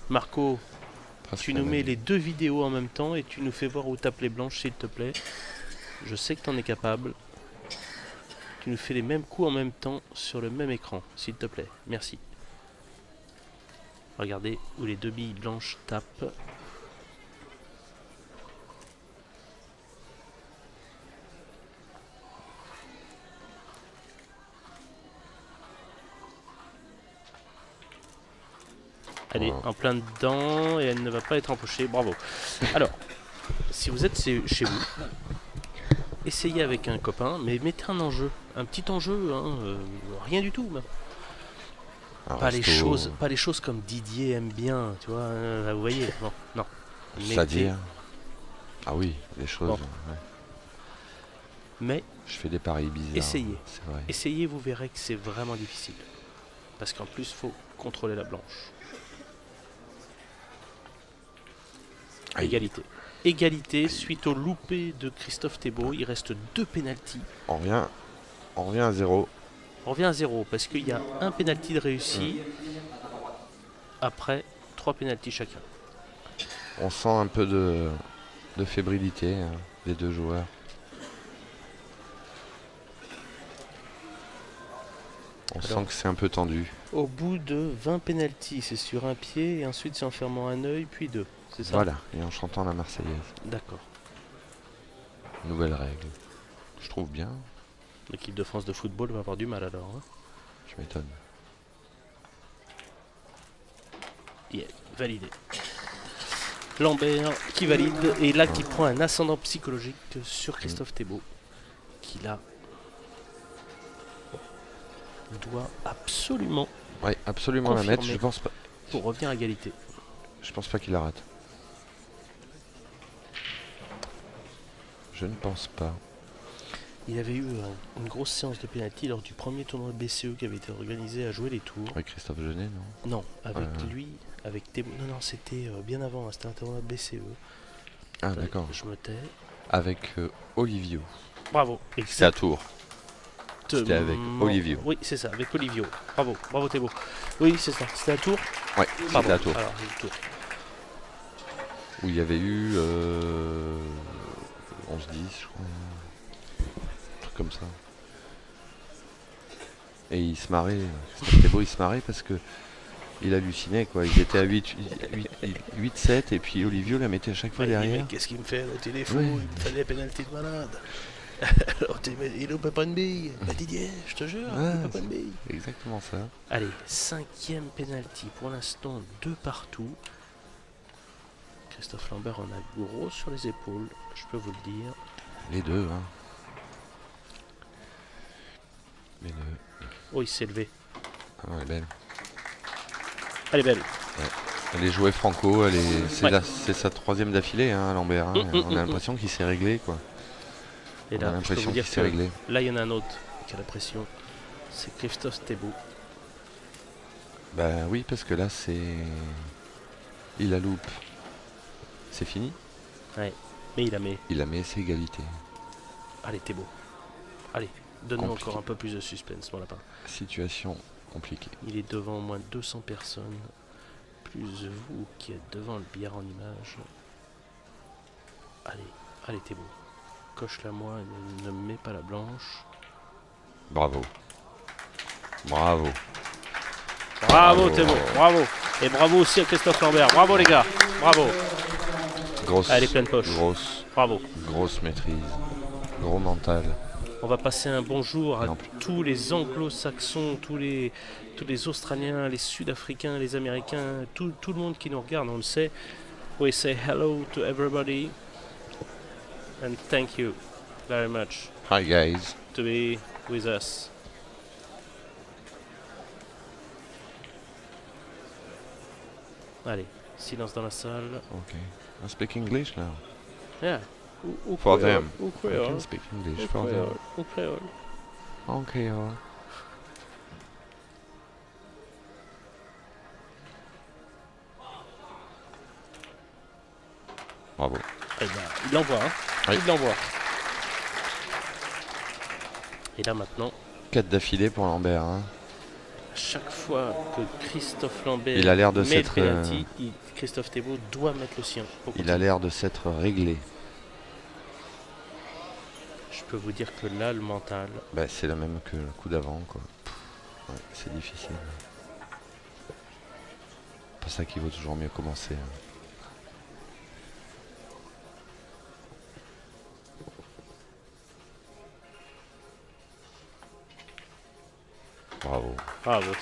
S1: Marco, presque tu nous mets les 2 vidéos en même temps et tu nous fais voir où tape les blanches, s'il te plaît. Je sais que t'en es capable. Tu nous fais les mêmes coups en même temps sur le même écran, s'il te plaît. Merci. Regardez où les 2 billes blanches tapent. Elle est en plein dedans et elle ne va pas être empochée. Bravo. Alors, si vous êtes chez vous, essayez avec un copain, mais mettez un enjeu. Un petit enjeu, hein, rien du tout. Pas les choses comme Didier aime bien, tu vois, vous voyez. Bon, non.
S2: C'est-à-dire... Ah oui, les choses... Bon. Ouais.
S1: Mais...
S2: Je fais des paris bizarres.
S1: Essayez. Essayez, vous verrez que c'est vraiment difficile. Parce qu'en plus, il faut contrôler la blanche. Égalité. Égalité suite au loupé de Christophe Thébault. Il reste 2 pénaltys.
S2: On revient à 0.
S1: On revient à 0 parce qu'il y a un pénalty de réussi. Après 3 pénaltys chacun.
S2: On sent un peu de fébrilité des 2 joueurs. On sent que c'est un peu tendu.
S1: Au bout de 20 pénaltys, c'est sur un pied et ensuite c'est en fermant un œil puis 2. C'est ça?
S2: Voilà, et en chantant la Marseillaise.
S1: D'accord.
S2: Nouvelle règle. Je trouve bien.
S1: L'équipe de France de football va avoir du mal alors. Hein.
S2: Je m'étonne.
S1: Yeah, validé. Lambert qui valide et là qui prend un ascendant psychologique sur Christophe Thébault qui là doit absolument
S2: la mettre. Je pense pas.
S1: Pour revenir à égalité.
S2: Je pense pas qu'il la rate. Je ne pense pas.
S1: Il avait eu une grosse séance de pénalty lors du premier tournoi BCE qui avait été organisé à jouer les tours.
S2: Avec Christophe Genet, non?
S1: Non, avec lui, avec Thébo. Non, non, c'était bien avant, hein, c'était un tournoi BCE.
S2: Ah, d'accord.
S1: Je me tais.
S2: Avec Olivio.
S1: Bravo.
S2: C'était à Tours. C'était avec Olivio.
S1: Oui, c'est ça, avec Olivio. Bravo, bravo Thébo. Oui, c'est ça. C'était à Tours?
S2: Ouais, c'était à Tours.
S1: Alors, Tours.
S2: Où il y avait eu 11-10, je crois. Un truc comme ça. Et il se marrait. C'était beau, il se marrait parce que il hallucinait, quoi. Ils étaient à 8-7 et puis Olivio la mettait à chaque fois derrière.
S1: Qu'est-ce qu'il me fait? Il est fou, il me fallait des pénalty de malade. Alors, il ne peut pas une bille. Bah Didier, je te jure, il ne peut pas une bille.
S2: Exactement ça.
S1: Allez, 5e pénalty. Pour l'instant, 2 partout. Christophe Lambert en a gros sur les épaules, je peux vous le dire.
S2: Les deux, hein. Les deux.
S1: Oh, il s'est levé.
S2: Ah, elle est belle.
S1: Elle est belle.
S2: Ouais. Elle est jouée franco, c'est sa 3e d'affilée, hein, Lambert. Hein. On a l'impression qu'il s'est réglé, quoi.
S1: Et là,
S2: on a l'impression qu'il s'est
S1: que
S2: réglé.
S1: là, il y en a un autre qui a la pression. C'est Christophe Thébo.
S2: Bah oui, parce que là, c'est... Il la loupe. C'est fini?
S1: Ouais, mais il a mis.
S2: Il a mis, c'est égalité.
S1: Allez, Thébo. Allez, donne-nous encore un peu plus de suspense, mon lapin.
S2: Situation compliquée.
S1: Il est devant au moins 200 personnes. Plus vous qui êtes devant le billard en image. Allez, allez Thébo. Coche-la moi et ne mets pas la blanche.
S2: Bravo. Bravo.
S1: Bravo Thébo, bravo. Et bravo aussi à Christophe Lambert. Bravo les gars, bravo.
S2: Grosse,
S1: allez, pleine poche. Bravo.
S2: Grosse maîtrise. Gros mental.
S1: On va passer un bonjour à tous les anglo-saxons, tous les Australiens, les Sud-Africains, les Américains, tout le monde qui nous regarde, on le sait. We say hello to everybody. And thank you very much.
S2: Hi guys.
S1: To be with us. Allez, silence dans la salle.
S2: Okay. I speak English now.
S1: Yeah.
S2: For them.
S1: I
S2: can speak English for them. Okay. Bravo.
S1: Eh ben, il l'envoie, hein. Oui. Il l'envoie. Et là maintenant...
S2: 4 d'affilée pour Lambert, hein.
S1: Chaque fois que Christophe Lambert
S2: il a l'air de
S1: met le penalty, Christophe Thébo doit mettre le sien.
S2: Il a l'air de s'être réglé.
S1: Je peux vous dire que là, le mental...
S2: Bah, c'est le même que le coup d'avant, quoi. Ouais, c'est difficile. C'est pour ça qu'il vaut toujours mieux commencer. Hein. Bravo.
S1: Bravo.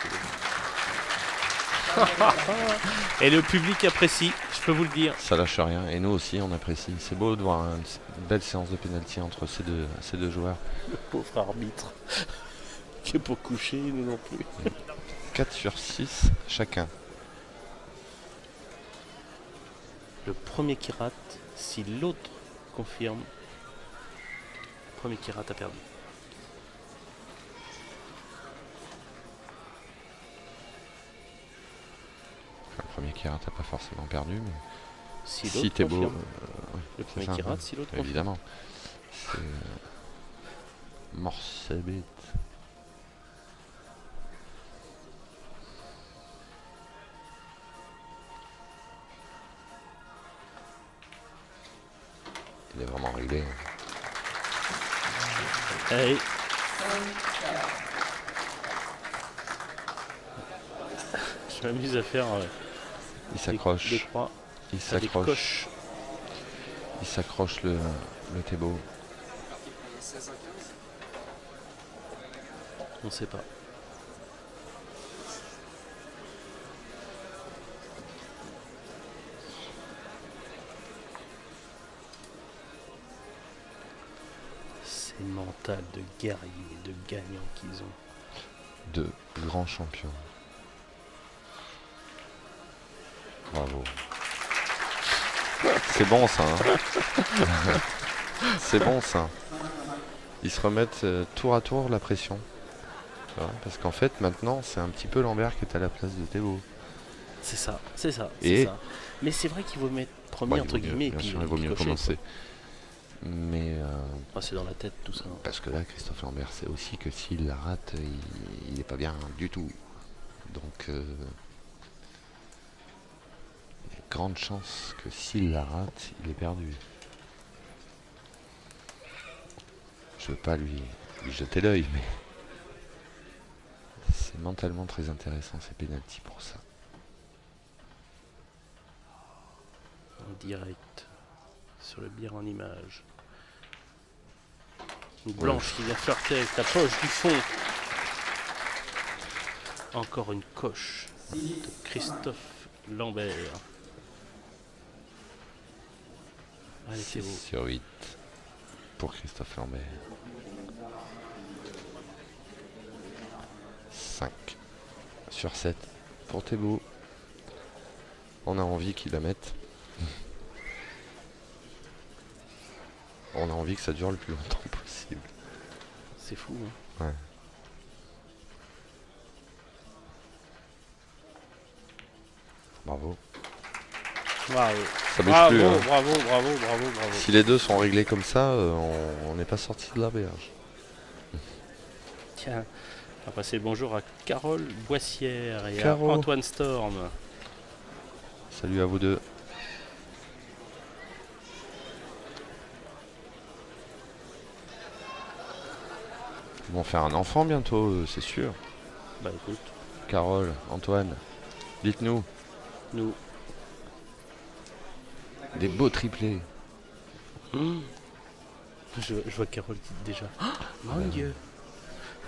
S1: Et le public apprécie, je peux vous le dire.
S2: Ça lâche rien. Et nous aussi, on apprécie. C'est beau de voir une belle séance de pénalty entre ces deux joueurs.
S1: Le pauvre arbitre. Qui est pour coucher, nous non plus.
S2: 4 sur 6 chacun.
S1: Le premier qui rate, si l'autre confirme, le premier qui rate a perdu.
S2: Le premier qui rate n'a pas forcément perdu, mais
S1: si
S2: t'es beau,
S1: le premier qui rate, si l'autre confirme.
S2: Évidemment. C'est Morsebit. Il est vraiment réglé.
S1: Allez. Je m'amuse à faire...
S2: il s'accroche. Il s'accroche. Il s'accroche le Thébo.
S1: On sait pas. C'est le mental de guerrier, de gagnant qu'ils ont.
S2: De grands champions. Bravo. C'est bon ça. Hein. C'est bon ça. Ils se remettent tour à tour la pression. Tu vois, parce qu'en fait, maintenant, c'est un petit peu Lambert qui est à la place de Théo.
S1: C'est ça, c'est ça,
S2: Et-
S1: c'est ça. Mais c'est vrai qu'il vaut mettre premier,
S2: Bon, il
S1: entre
S2: vaut mieux,
S1: guillemets, et
S2: bien
S1: puis
S2: sûr, il vaut mieux
S1: cocher,
S2: commencer. Mais
S1: quoi. C'est dans la tête tout ça.
S2: parce que là, Christophe Lambert sait aussi que s'il la rate, il n'est pas bien du tout. Donc, il y a de grandes chances que s'il la rate, il est perdu. Je veux pas lui jeter l'œil, mais c'est mentalement très intéressant ces pénaltys pour ça.
S1: En direct, sur le bière en image. Une blanche qui vient flirter avec la poche du fond. Encore une coche de Christophe Lambert. Allez,
S2: 6
S1: Théo.
S2: sur 8 pour Christophe Lambert. 5 sur 7 pour Thébault. On a envie qu'il la mette. On a envie que ça dure le plus longtemps possible.
S1: C'est fou, hein.
S2: Ouais. Bravo.
S1: Bravo.
S2: Ça bouge
S1: Bravo,
S2: plus. Hein.
S1: bravo, bravo, bravo, bravo.
S2: Si les deux sont réglés comme ça, on n'est pas sorti de la berge.
S1: Tiens, on va passer le bonjour à Carole Boissière et
S2: Caro.
S1: à Antoine Storm.
S2: Salut à vous deux. Ils vont faire un enfant bientôt, c'est sûr.
S1: Bah écoute,
S2: Carole, Antoine, dites-nous.
S1: nous.
S2: Des beaux triplés.
S1: Je vois Carole qui déjà. Oh, mon Dieu.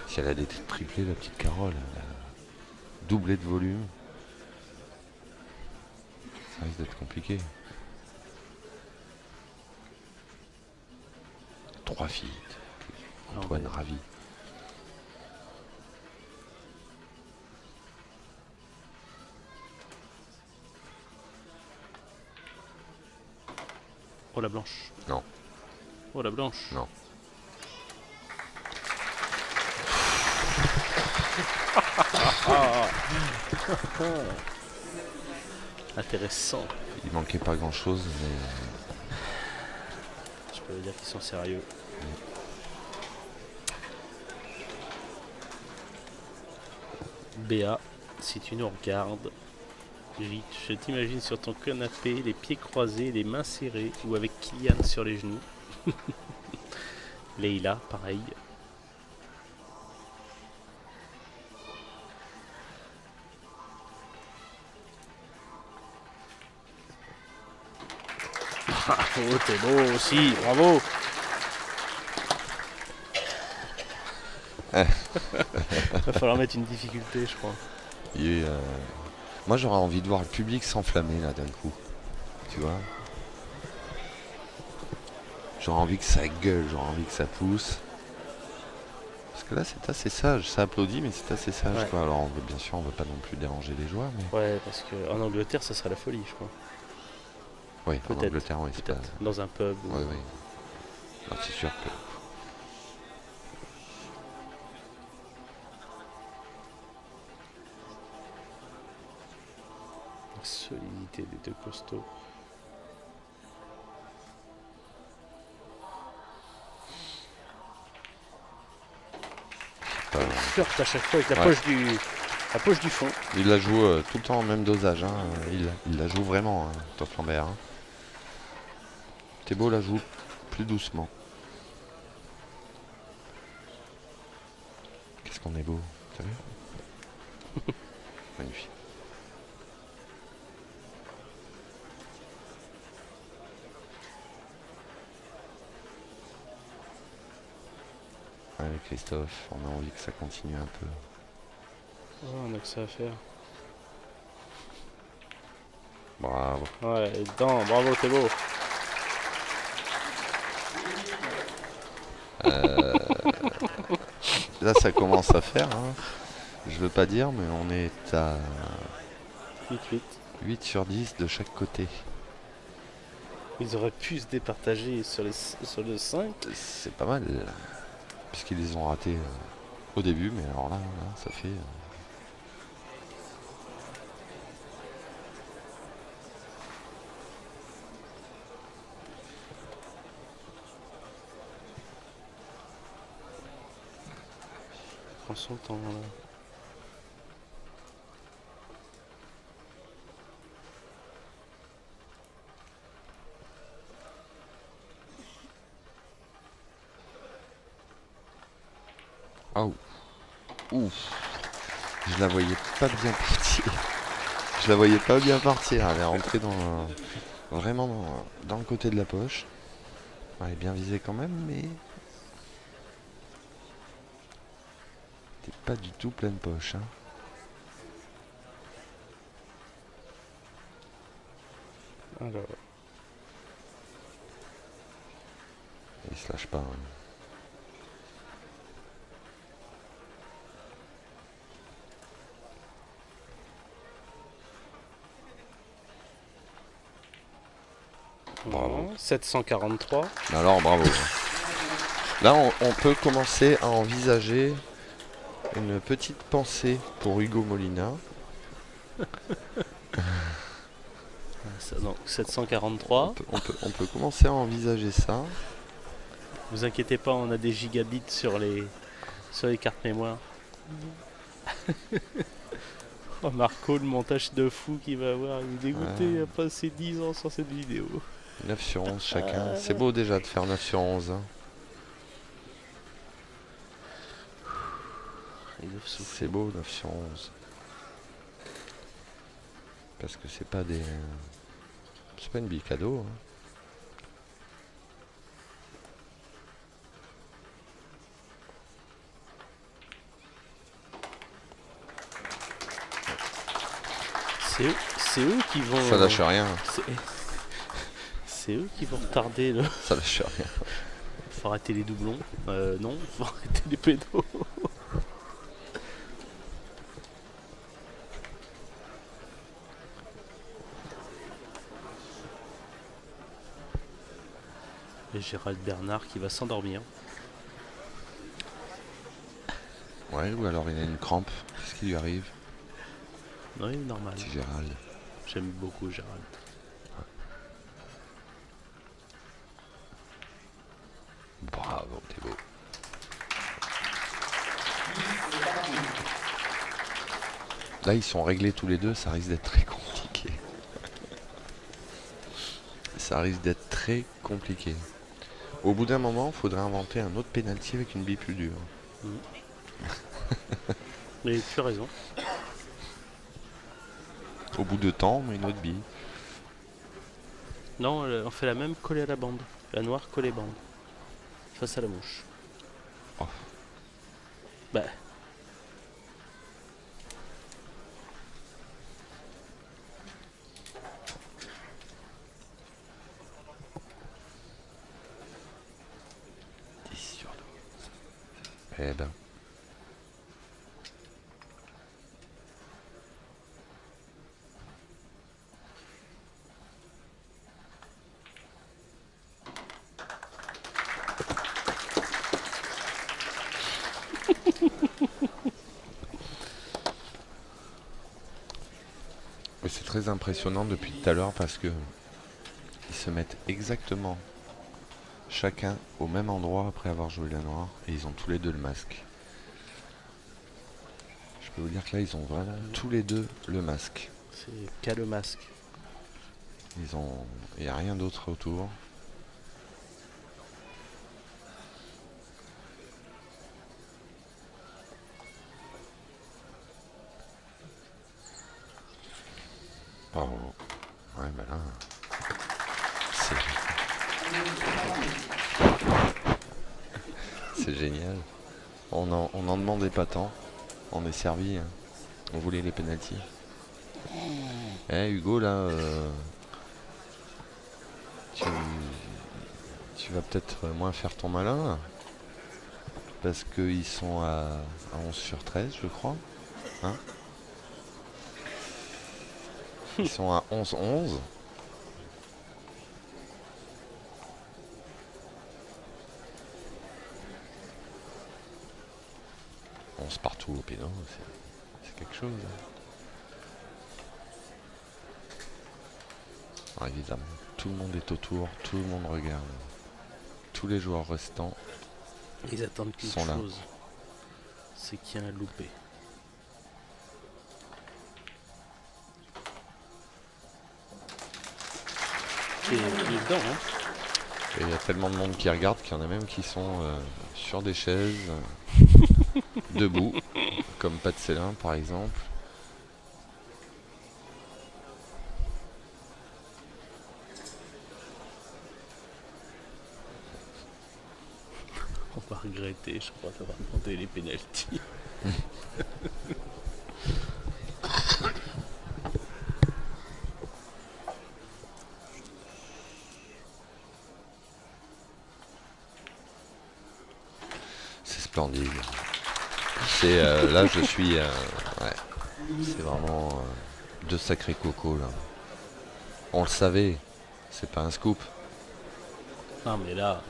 S2: Si elle a des triplés, la petite Carole, elle a doublé de volume. Ça risque d'être compliqué. 3 filles. Antoine ravi.
S1: Oh la blanche.
S2: Non.
S1: Oh la blanche.
S2: Non.
S1: Intéressant.
S2: Il manquait pas grand chose, mais
S1: Je peux dire qu'ils sont sérieux. Béa, si tu nous regardes, je t'imagine sur ton canapé, les pieds croisés, les mains serrées, ou avec Kylian sur les genoux. Leïla, pareil. Bravo, t'es beau aussi, bravo. Va falloir mettre une difficulté, je crois.
S2: et, moi j'aurais envie de voir le public s'enflammer là d'un coup. Tu vois, j'aurais envie que ça gueule, j'aurais envie que ça pousse. Parce que là c'est assez sage, ça applaudit mais c'est assez sage
S1: Ouais.
S2: quoi. Alors on veut, bien sûr on veut pas non plus déranger les joueurs, mais
S1: Ouais, parce qu'en Angleterre, ça serait la folie, je crois.
S2: oui, en
S1: Peut-être,
S2: Angleterre oui, c'est pas.
S1: Peut-être, dans un pub. ou-
S2: Ouais, ouais. Non, c'est sûr que.
S1: La solidité des deux costauds.
S2: euh,
S1: Flirte à chaque fois avec la
S2: Ouais.
S1: poche du fond.
S2: Il la joue tout le temps en même dosage, hein. Il la joue vraiment, hein, Christophe Lambert. Hein. Thébault la joue plus doucement. Qu'est-ce qu'on est beau, t'as vu? Magnifique. Allez Christophe, on a envie que ça continue un peu.
S1: Oh, on a que ça à faire.
S2: Bravo.
S1: Ouais, et dedans, bravo, t'es beau.
S2: Là ça commence à faire, hein. Je veux pas dire, mais on est à
S1: 8-8.
S2: 8 sur 10 de chaque côté.
S1: Ils auraient pu se départager sur le 5.
S2: C'est pas mal. puisqu'ils les ont ratés au début, mais alors là, ça fait...
S1: Prends son temps là.
S2: Oh. Ouf. Je la voyais pas bien partir. Je la voyais pas bien partir. Elle est rentrée dans vraiment dans le côté de la poche. Elle est bien visée quand même, mais c'était pas du tout pleine poche. Hein.
S1: Alors.
S2: Il se lâche pas. Hein.
S1: Bravo. 743.
S2: Alors bravo. Là on peut commencer à envisager une petite pensée pour Hugo Molina.
S1: Donc 743.
S2: On peut commencer à envisager ça.
S1: Vous inquiétez pas, on a des gigabits sur les cartes mémoire. Oh, Marco, le montage de fou qu'il va avoir, il est dégoûté, il a passé 10 ans sur cette vidéo.
S2: 9 sur 11 chacun. C'est beau déjà de faire 9 sur 11. Hein. C'est beau 9 sur 11. Parce que c'est pas des... C'est pas une bille cadeau. Hein.
S1: C'est eux qui vont...
S2: Ça lâche rien.
S1: C'est eux qui vont retarder le...
S2: Ça lâche rien.
S1: Faut arrêter les doublons. Non, faut arrêter les pédos. Et Gérald Bernard qui va s'endormir.
S2: Ouais, ou alors il a une crampe. Qu'est-ce qui lui arrive?
S1: Non, il est normal.
S2: Petit Gérald.
S1: J'aime beaucoup Gérald.
S2: Bravo, t'es beau. Là, ils sont réglés tous les deux, ça risque d'être très compliqué. Ça risque d'être très compliqué. Au bout d'un moment, il faudrait inventer un autre penalty avec une bille plus dure.
S1: Mais tu as raison.
S2: Au bout de temps, mais une autre bille.
S1: Non, on fait la même collée à la bande. La noire collée bande. Face à la mouche.
S2: Oh.
S1: Bah.
S2: Eh ben. C'est très impressionnant depuis tout à l'heure parce que ils se mettent exactement chacun au même endroit après avoir joué la noire et ils ont tous les deux le masque. Je peux vous dire que là ils ont vraiment tous les deux le masque.
S1: C'est qu'à le masque.
S2: Il n'y a rien d'autre autour. Bravo. Ouais, ben là, c'est génial. On en demandait pas tant. On est servi. Hein. On voulait les pénaltys. Eh Hugo là, tu vas peut-être moins faire ton malin là, parce qu'ils sont à 11 sur 13 je crois. Hein, ils sont à 11-11. 11 partout au péno, c'est quelque chose. Alors, évidemment, tout le monde est autour, tout le monde regarde. Tous les joueurs restants
S1: Ils attendent qu'une
S2: sont là.
S1: chose, c'est qu'il y a un loupé. Et il est dedans, hein.
S2: Et il y a tellement de monde qui regarde qu'il y en a même qui sont sur des chaises, debout, comme Pat Célin par exemple.
S1: On va regretter, je crois, d'avoir demandé les pénaltys.
S2: C'est splendide. C'est là je suis ouais. C'est vraiment deux sacrés cocos là. On le savait, c'est pas un scoop.
S1: Non mais là...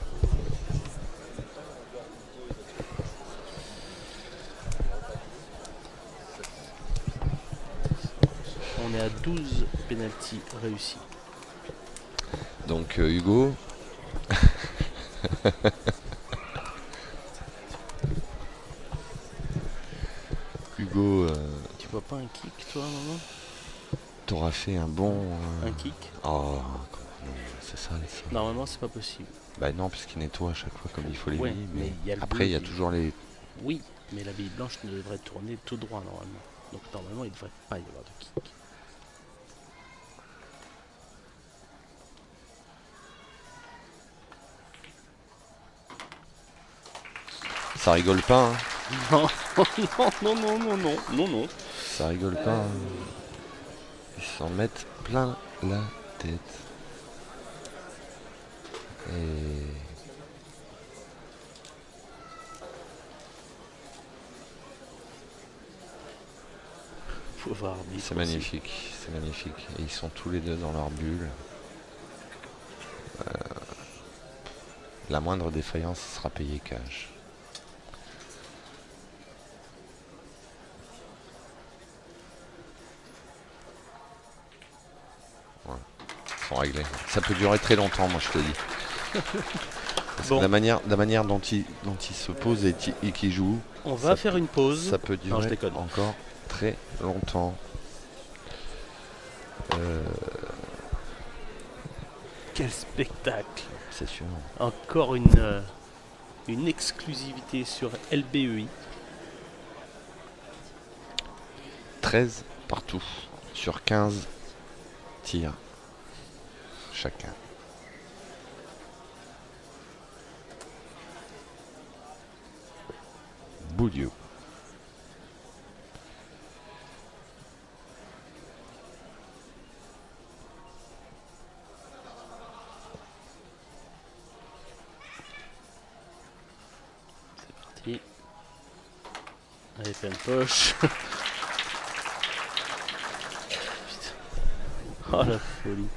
S1: On est à 12 pénaltys réussis.
S2: Donc Hugo. Hugo,
S1: Tu vois pas un kick toi, maman?
S2: t'auras fait un bon...
S1: Un kick?
S2: Oh, c'est ça.
S1: Normalement c'est pas possible.
S2: Bah non, puisqu'il nettoie à chaque fois comme il faut les
S1: Ouais,
S2: billes.
S1: mais il y a le
S2: après
S1: bleu
S2: il y a
S1: qui-
S2: toujours les...
S1: Oui, mais la bille blanche ne devrait tourner tout droit normalement. Donc normalement il ne devrait pas y avoir de kick.
S2: Ça rigole pas, hein.
S1: Non, non, non, non, non, non, non.
S2: Ça rigole pas, hein. Ils s'en mettent plein la tête. Et...
S1: Faut voir arbitre
S2: c'est
S1: aussi.
S2: magnifique, c'est magnifique. Et ils sont tous les deux dans leur bulle. La moindre défaillance sera payée cash. Voilà. Ils sont réglés. Ça peut durer très longtemps, moi je te dis. Parce
S1: Bon.
S2: que la manière dont il se pose et qu'il joue,
S1: On va faire une pause.
S2: ça peut
S1: Non, je
S2: durer
S1: déconne.
S2: encore très longtemps.
S1: Quel spectacle!
S2: C'est sûr.
S1: Encore une exclusivité sur LBEI.
S2: 13 partout sur 15 tirs chacun. Bouliou.
S1: C'est parti. Allez, pleine poche. Putain. Oh la folie.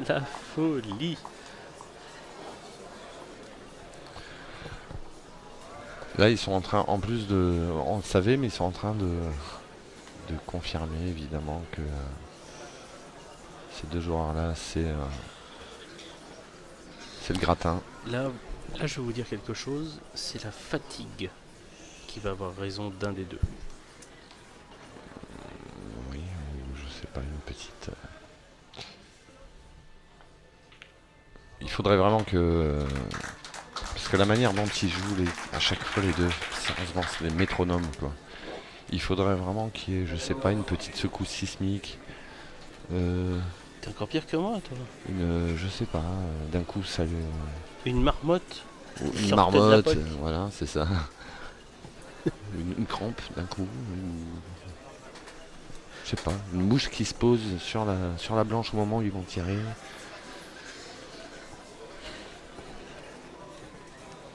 S1: La folie.
S2: Là, ils sont en train, en plus de... On le savait, mais ils sont en train de confirmer, évidemment, que ces deux joueurs-là, c'est le gratin.
S1: Là, je vais vous dire quelque chose. C'est la fatigue qui va avoir raison d'un des deux.
S2: Oui, ou je sais pas, une petite... Il faudrait vraiment que... Parce que la manière dont ils jouent à chaque fois les deux, sérieusement, c'est des métronomes, quoi. Il faudrait vraiment qu'il y ait, je sais pas, une petite secousse sismique.
S1: T'es encore pire que moi, toi.
S2: Je sais pas, d'un coup ça lui...
S1: Une marmotte.
S2: Ou
S1: Sortait
S2: une
S1: de la
S2: marmotte,
S1: poche.
S2: voilà, c'est ça. une crampe d'un coup. Je sais pas, une mouche qui se pose sur la blanche au moment où ils vont tirer.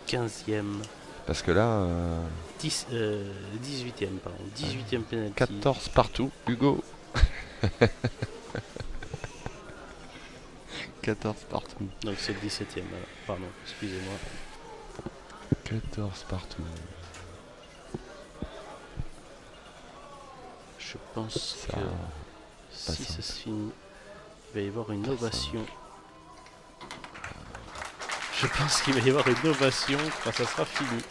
S1: 15e.
S2: Parce que là,
S1: 18e, pardon. 18e penalty.
S2: 14 partout, Hugo. 14 partout.
S1: Donc c'est le 17e. Pardon, excusez-moi.
S2: 14 partout.
S1: Je pense
S2: Ça,
S1: que
S2: pas
S1: si ça
S2: simple.
S1: se finit, il va y avoir une ovation. Je pense qu'il va y avoir une ovation quand ça sera fini.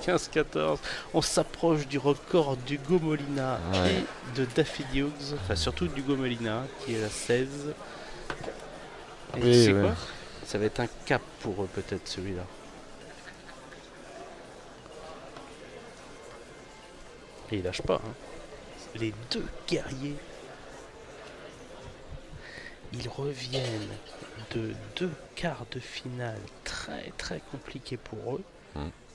S1: 15-14. On s'approche du record d'Hugo Molina
S2: Ouais.
S1: et de Daffy Hughes. Enfin, surtout d'Hugo Molina qui est à 16. Et
S2: Oui,
S1: tu sais
S2: ouais.
S1: quoi? Ça va être un cap pour eux, peut-être, celui-là. Et il lâche pas. Hein. Les deux guerriers, ils reviennent de 2 quarts de finale très très compliqués pour eux,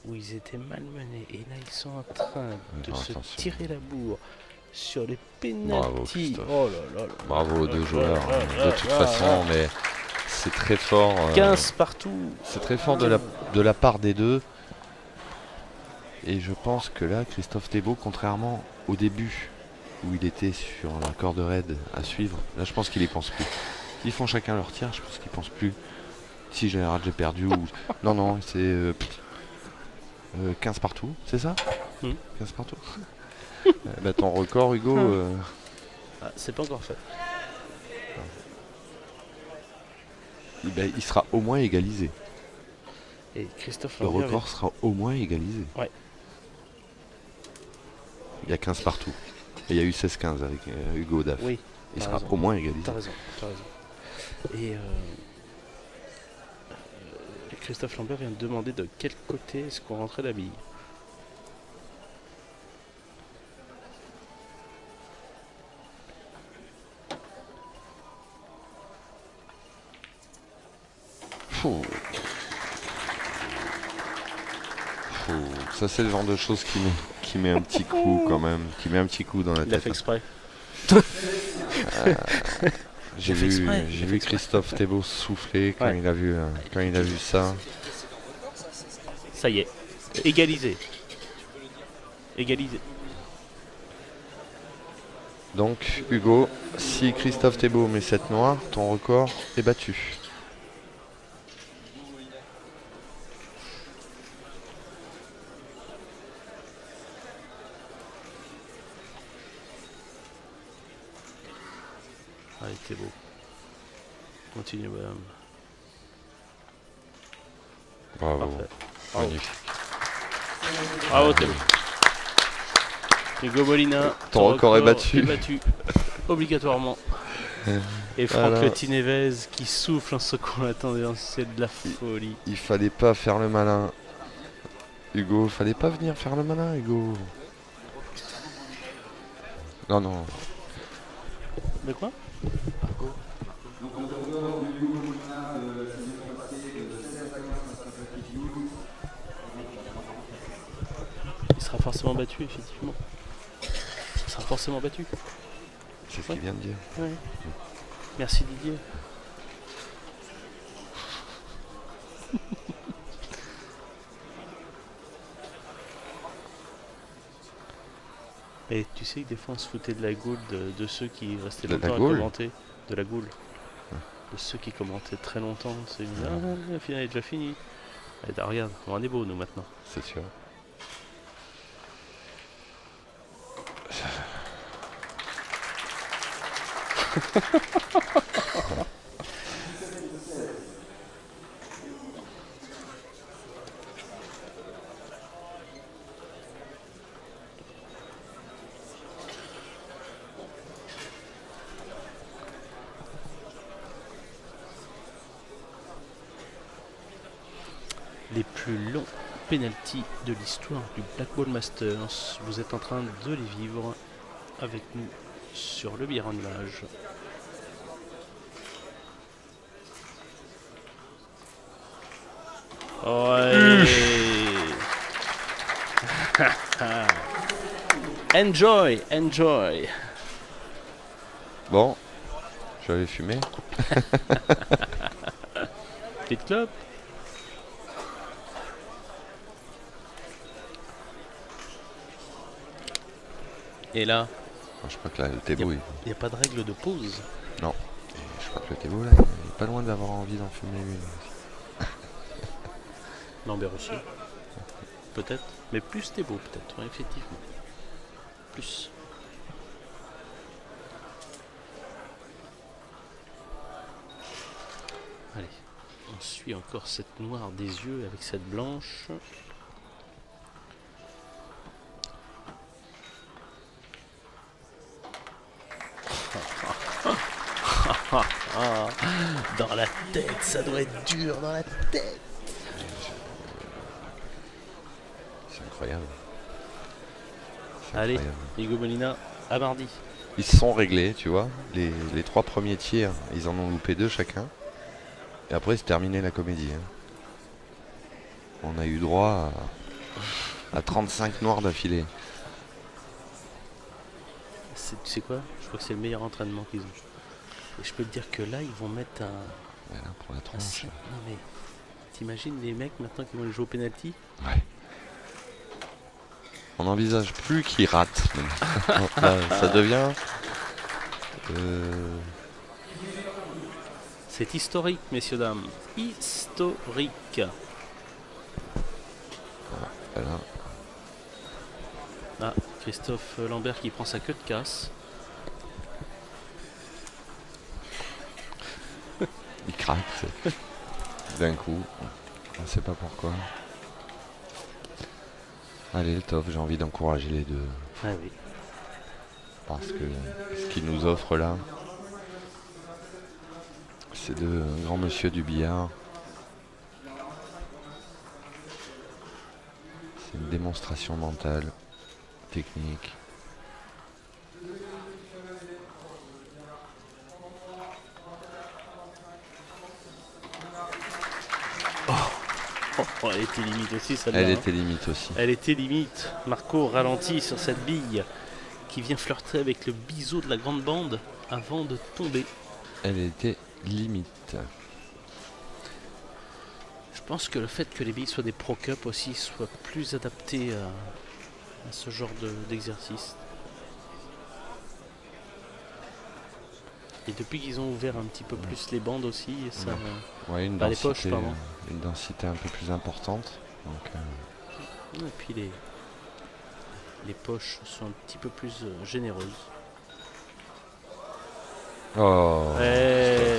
S1: où ils étaient malmenés. Et là, ils sont en train de se tirer la bourre sur les pénaltys. Oh là là là.
S2: Bravo aux deux joueurs. De toute façon, mais c'est très fort.
S1: 15 partout.
S2: C'est très fort de la part des deux. Et je pense que là, Christophe Thébault, contrairement au début, où il était sur la corde raide à suivre, là je pense qu'il y pense plus. Ils font chacun leur tir, je pense qu'ils pensent plus. Si général j'ai perdu ou... Non, non, c'est 15 partout, c'est ça 15 partout. Bah, ton record, Hugo...
S1: Ah, c'est pas encore fait.
S2: Ben, il sera au moins égalisé.
S1: Et Christophe
S2: Le
S1: Lambert
S2: record sera au moins égalisé.
S1: Ouais.
S2: Il y a 15 partout. Et il y a eu 16-15 avec Hugo Daff.
S1: Oui.
S2: Il sera au moins égalisé.
S1: T'as raison, t'as raison. Et Christophe Lambert vient de demander de quel côté est-ce qu'on rentrait la bille.
S2: Ça c'est le genre de choses qui met un petit coup quand même. Qui met un petit coup dans la tête.
S1: Il a fait exprès.
S2: J'ai vu Christophe Thébault souffler quand il a vu ça.
S1: Ça y est, égalisé. Égalisé.
S2: Donc Hugo, si Christophe Thébault met 7 noirs, ton record est battu.
S1: Allez, Thébault. Continue, madame.
S2: Bravo.
S1: Parfait.
S2: Magnifique.
S1: Bravo, Thébault. Hugo Molina,
S2: ton record est battu.
S1: Obligatoirement. Et Franck
S2: Voilà.
S1: Tinevez qui souffle en secouant la tendance, c'est de la folie.
S2: Il fallait pas faire le malin. Hugo, fallait pas venir faire le malin, Hugo. Non, non.
S1: De quoi? Il sera forcément battu, effectivement. Il sera forcément battu.
S2: C'est ce qu'il vient de dire.
S1: Ouais. Merci Didier. Et tu sais que des fois on se foutait de la goule de ceux qui restaient longtemps à commenter. De la goule. De ceux qui commentaient très longtemps. C'est la finale est déjà finie. Et regarde, on est beau nous maintenant.
S2: C'est sûr.
S1: Les plus longs penalties de l'histoire du Black Ball Masters. Vous êtes en train de les vivre avec nous sur le Bière en Image. Ouais. Enjoy, enjoy.
S2: Bon, je vais aller fumer.
S1: Petite clope. Et là,
S2: Je crois que là, le Thébault,
S1: il n'y a pas de règle de pause.
S2: non. Et je crois que le Thébault, là, il pas loin d'avoir envie d'en fumer une.
S1: Lambert aussi. Peut-être. Mais plus Thébault peut-être, ouais, effectivement. Plus. Allez. On suit encore cette noire des yeux avec cette blanche. Dans la tête, ça doit être dur dans la tête.
S2: C'est incroyable.
S1: Allez, Hugo Molina, à mardi.
S2: Ils se sont réglés, tu vois. Les 3 premiers tirs, ils en ont loupé 2 chacun. Et après, c'est terminé la comédie. Hein. On a eu droit à 35 noirs d'affilée.
S1: Tu sais quoi? Je crois que c'est le meilleur entraînement qu'ils ont. Et je peux te dire que là, ils vont mettre un...
S2: Voilà, pour la tronche.
S1: Non mais, t'imagines les mecs maintenant qui vont jouer au penalty?
S2: Ouais. On n'envisage plus qu'ils ratent. Là, ça devient...
S1: C'est historique, messieurs, dames. Historique.
S2: Voilà.
S1: Ah, Christophe Lambert qui prend sa queue de casse.
S2: Il craque. D'un coup. On ne sait pas pourquoi. Allez, le top, j'ai envie d'encourager les deux.
S1: Ah oui.
S2: Parce que ce qu'ils nous offrent là, c'est de grands monsieur du billard. C'est une démonstration mentale, technique.
S1: Oh, elle était limite aussi celle-là.
S2: Elle était limite aussi.
S1: Elle était limite. Marco ralentit sur cette bille qui vient flirter avec le biseau de la grande bande avant de tomber.
S2: Elle était limite.
S1: Je pense que le fait que les billes soient des Pro Cup aussi soient plus adaptées à ce genre d'exercice. Et depuis qu'ils ont ouvert un petit peu plus les bandes aussi, ça...
S2: Ouais, une
S1: les
S2: densité,
S1: poches, pardon.
S2: Une densité un peu plus importante. Donc,
S1: Et puis les poches sont un petit peu plus généreuses.
S2: Oh.
S1: Et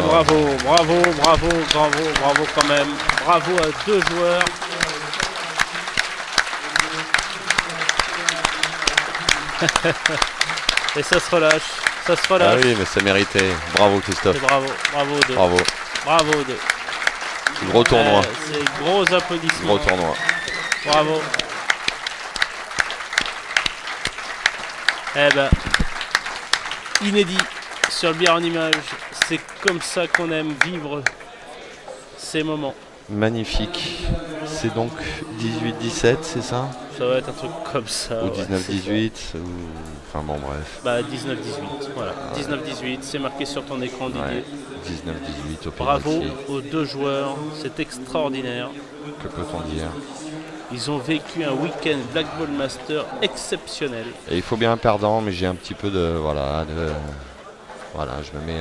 S1: bravo quand même. Bravo à 2 joueurs. Et ça se relâche. Ça se relâche.
S2: Ah oui, mais ça méritait. Bravo Christophe.
S1: Et bravo aux deux.
S2: Bravo.
S1: Bravo aux deux.
S2: Gros tournoi.
S1: C'est gros applaudissements.
S2: Gros tournoi.
S1: Bravo. Eh ben, inédit sur le billard en image. C'est comme ça qu'on aime vivre ces moments.
S2: Magnifique. C'est donc 18-17, c'est ça?
S1: Ça va être un truc comme ça.
S2: Ou
S1: ouais,
S2: 19-18 ou... Enfin bon, bref.
S1: Bah 19-18, voilà. 19-18, c'est marqué sur ton écran, Didier.
S2: Ouais. 19-18 au
S1: Bravo
S2: penalty.
S1: aux 2 joueurs, c'est extraordinaire.
S2: Que peut-on dire?
S1: Ils ont vécu un week-end Black Ball Master exceptionnel.
S2: Et il faut bien un perdant, mais j'ai un petit peu de... Voilà, je me mets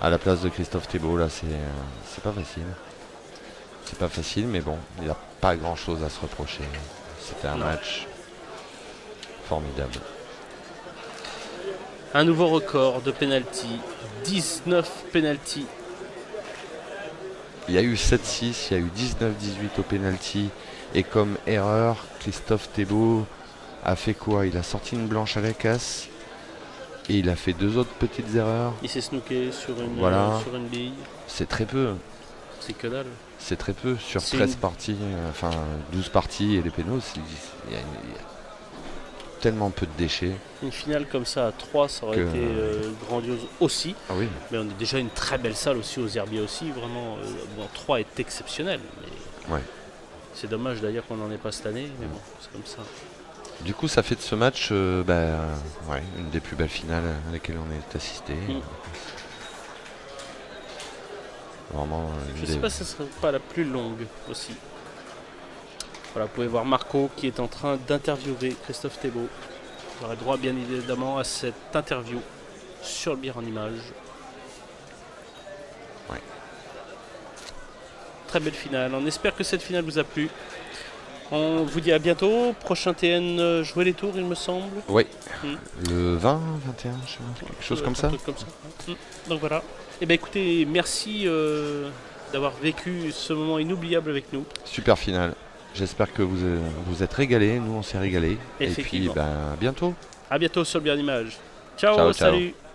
S2: à la place de Christophe Thébault, là, c'est pas facile. C'est pas facile, mais bon, il n'a pas grand-chose à se reprocher. C'était un match formidable.
S1: Un nouveau record de penalty, 19 penalty.
S2: Il y a eu 7-6, il y a eu 19-18 au penalty. Et comme erreur, Christophe Thébault a fait quoi? Il a sorti une blanche à la casse. Et il a fait 2 autres petites erreurs.
S1: Il s'est snooké sur une bille.
S2: C'est très peu.
S1: C'est que dalle.
S2: C'est très peu sur 13 parties, enfin 12 parties et les pénaux, il y a tellement peu de déchets.
S1: Une finale comme ça à 3, ça aurait été grandiose aussi.
S2: Ah oui.
S1: Mais on a déjà une très belle salle aussi aux Herbiers aussi. Vraiment, 3 est exceptionnel. Mais
S2: Ouais.
S1: c'est dommage d'ailleurs qu'on n'en ait pas cette année, mais bon, c'est comme ça.
S2: Du coup, ça fait de ce match une des plus belles finales à laquelle on est assisté. Vraiment,
S1: je sais pas si ce serait pas la plus longue aussi. Voilà, vous pouvez voir Marco qui est en train d'interviewer Christophe Thébault. Vous aurez droit bien évidemment à cette interview sur le billard en image. très belle finale. On espère que cette finale vous a plu. On vous dit à bientôt. Prochain TN, jouer les tours, il me semble.
S2: Oui, le 20, 21, je sais pas, quelque chose comme ça.
S1: Donc voilà. Et bien écoutez, merci d'avoir vécu ce moment inoubliable avec nous.
S2: Super finale. J'espère que vous êtes régalés. Nous, on s'est régalés. Et puis, ben, à bientôt.
S1: À bientôt sur le Bien Image. Ciao,
S2: ciao,
S1: salut.
S2: ciao.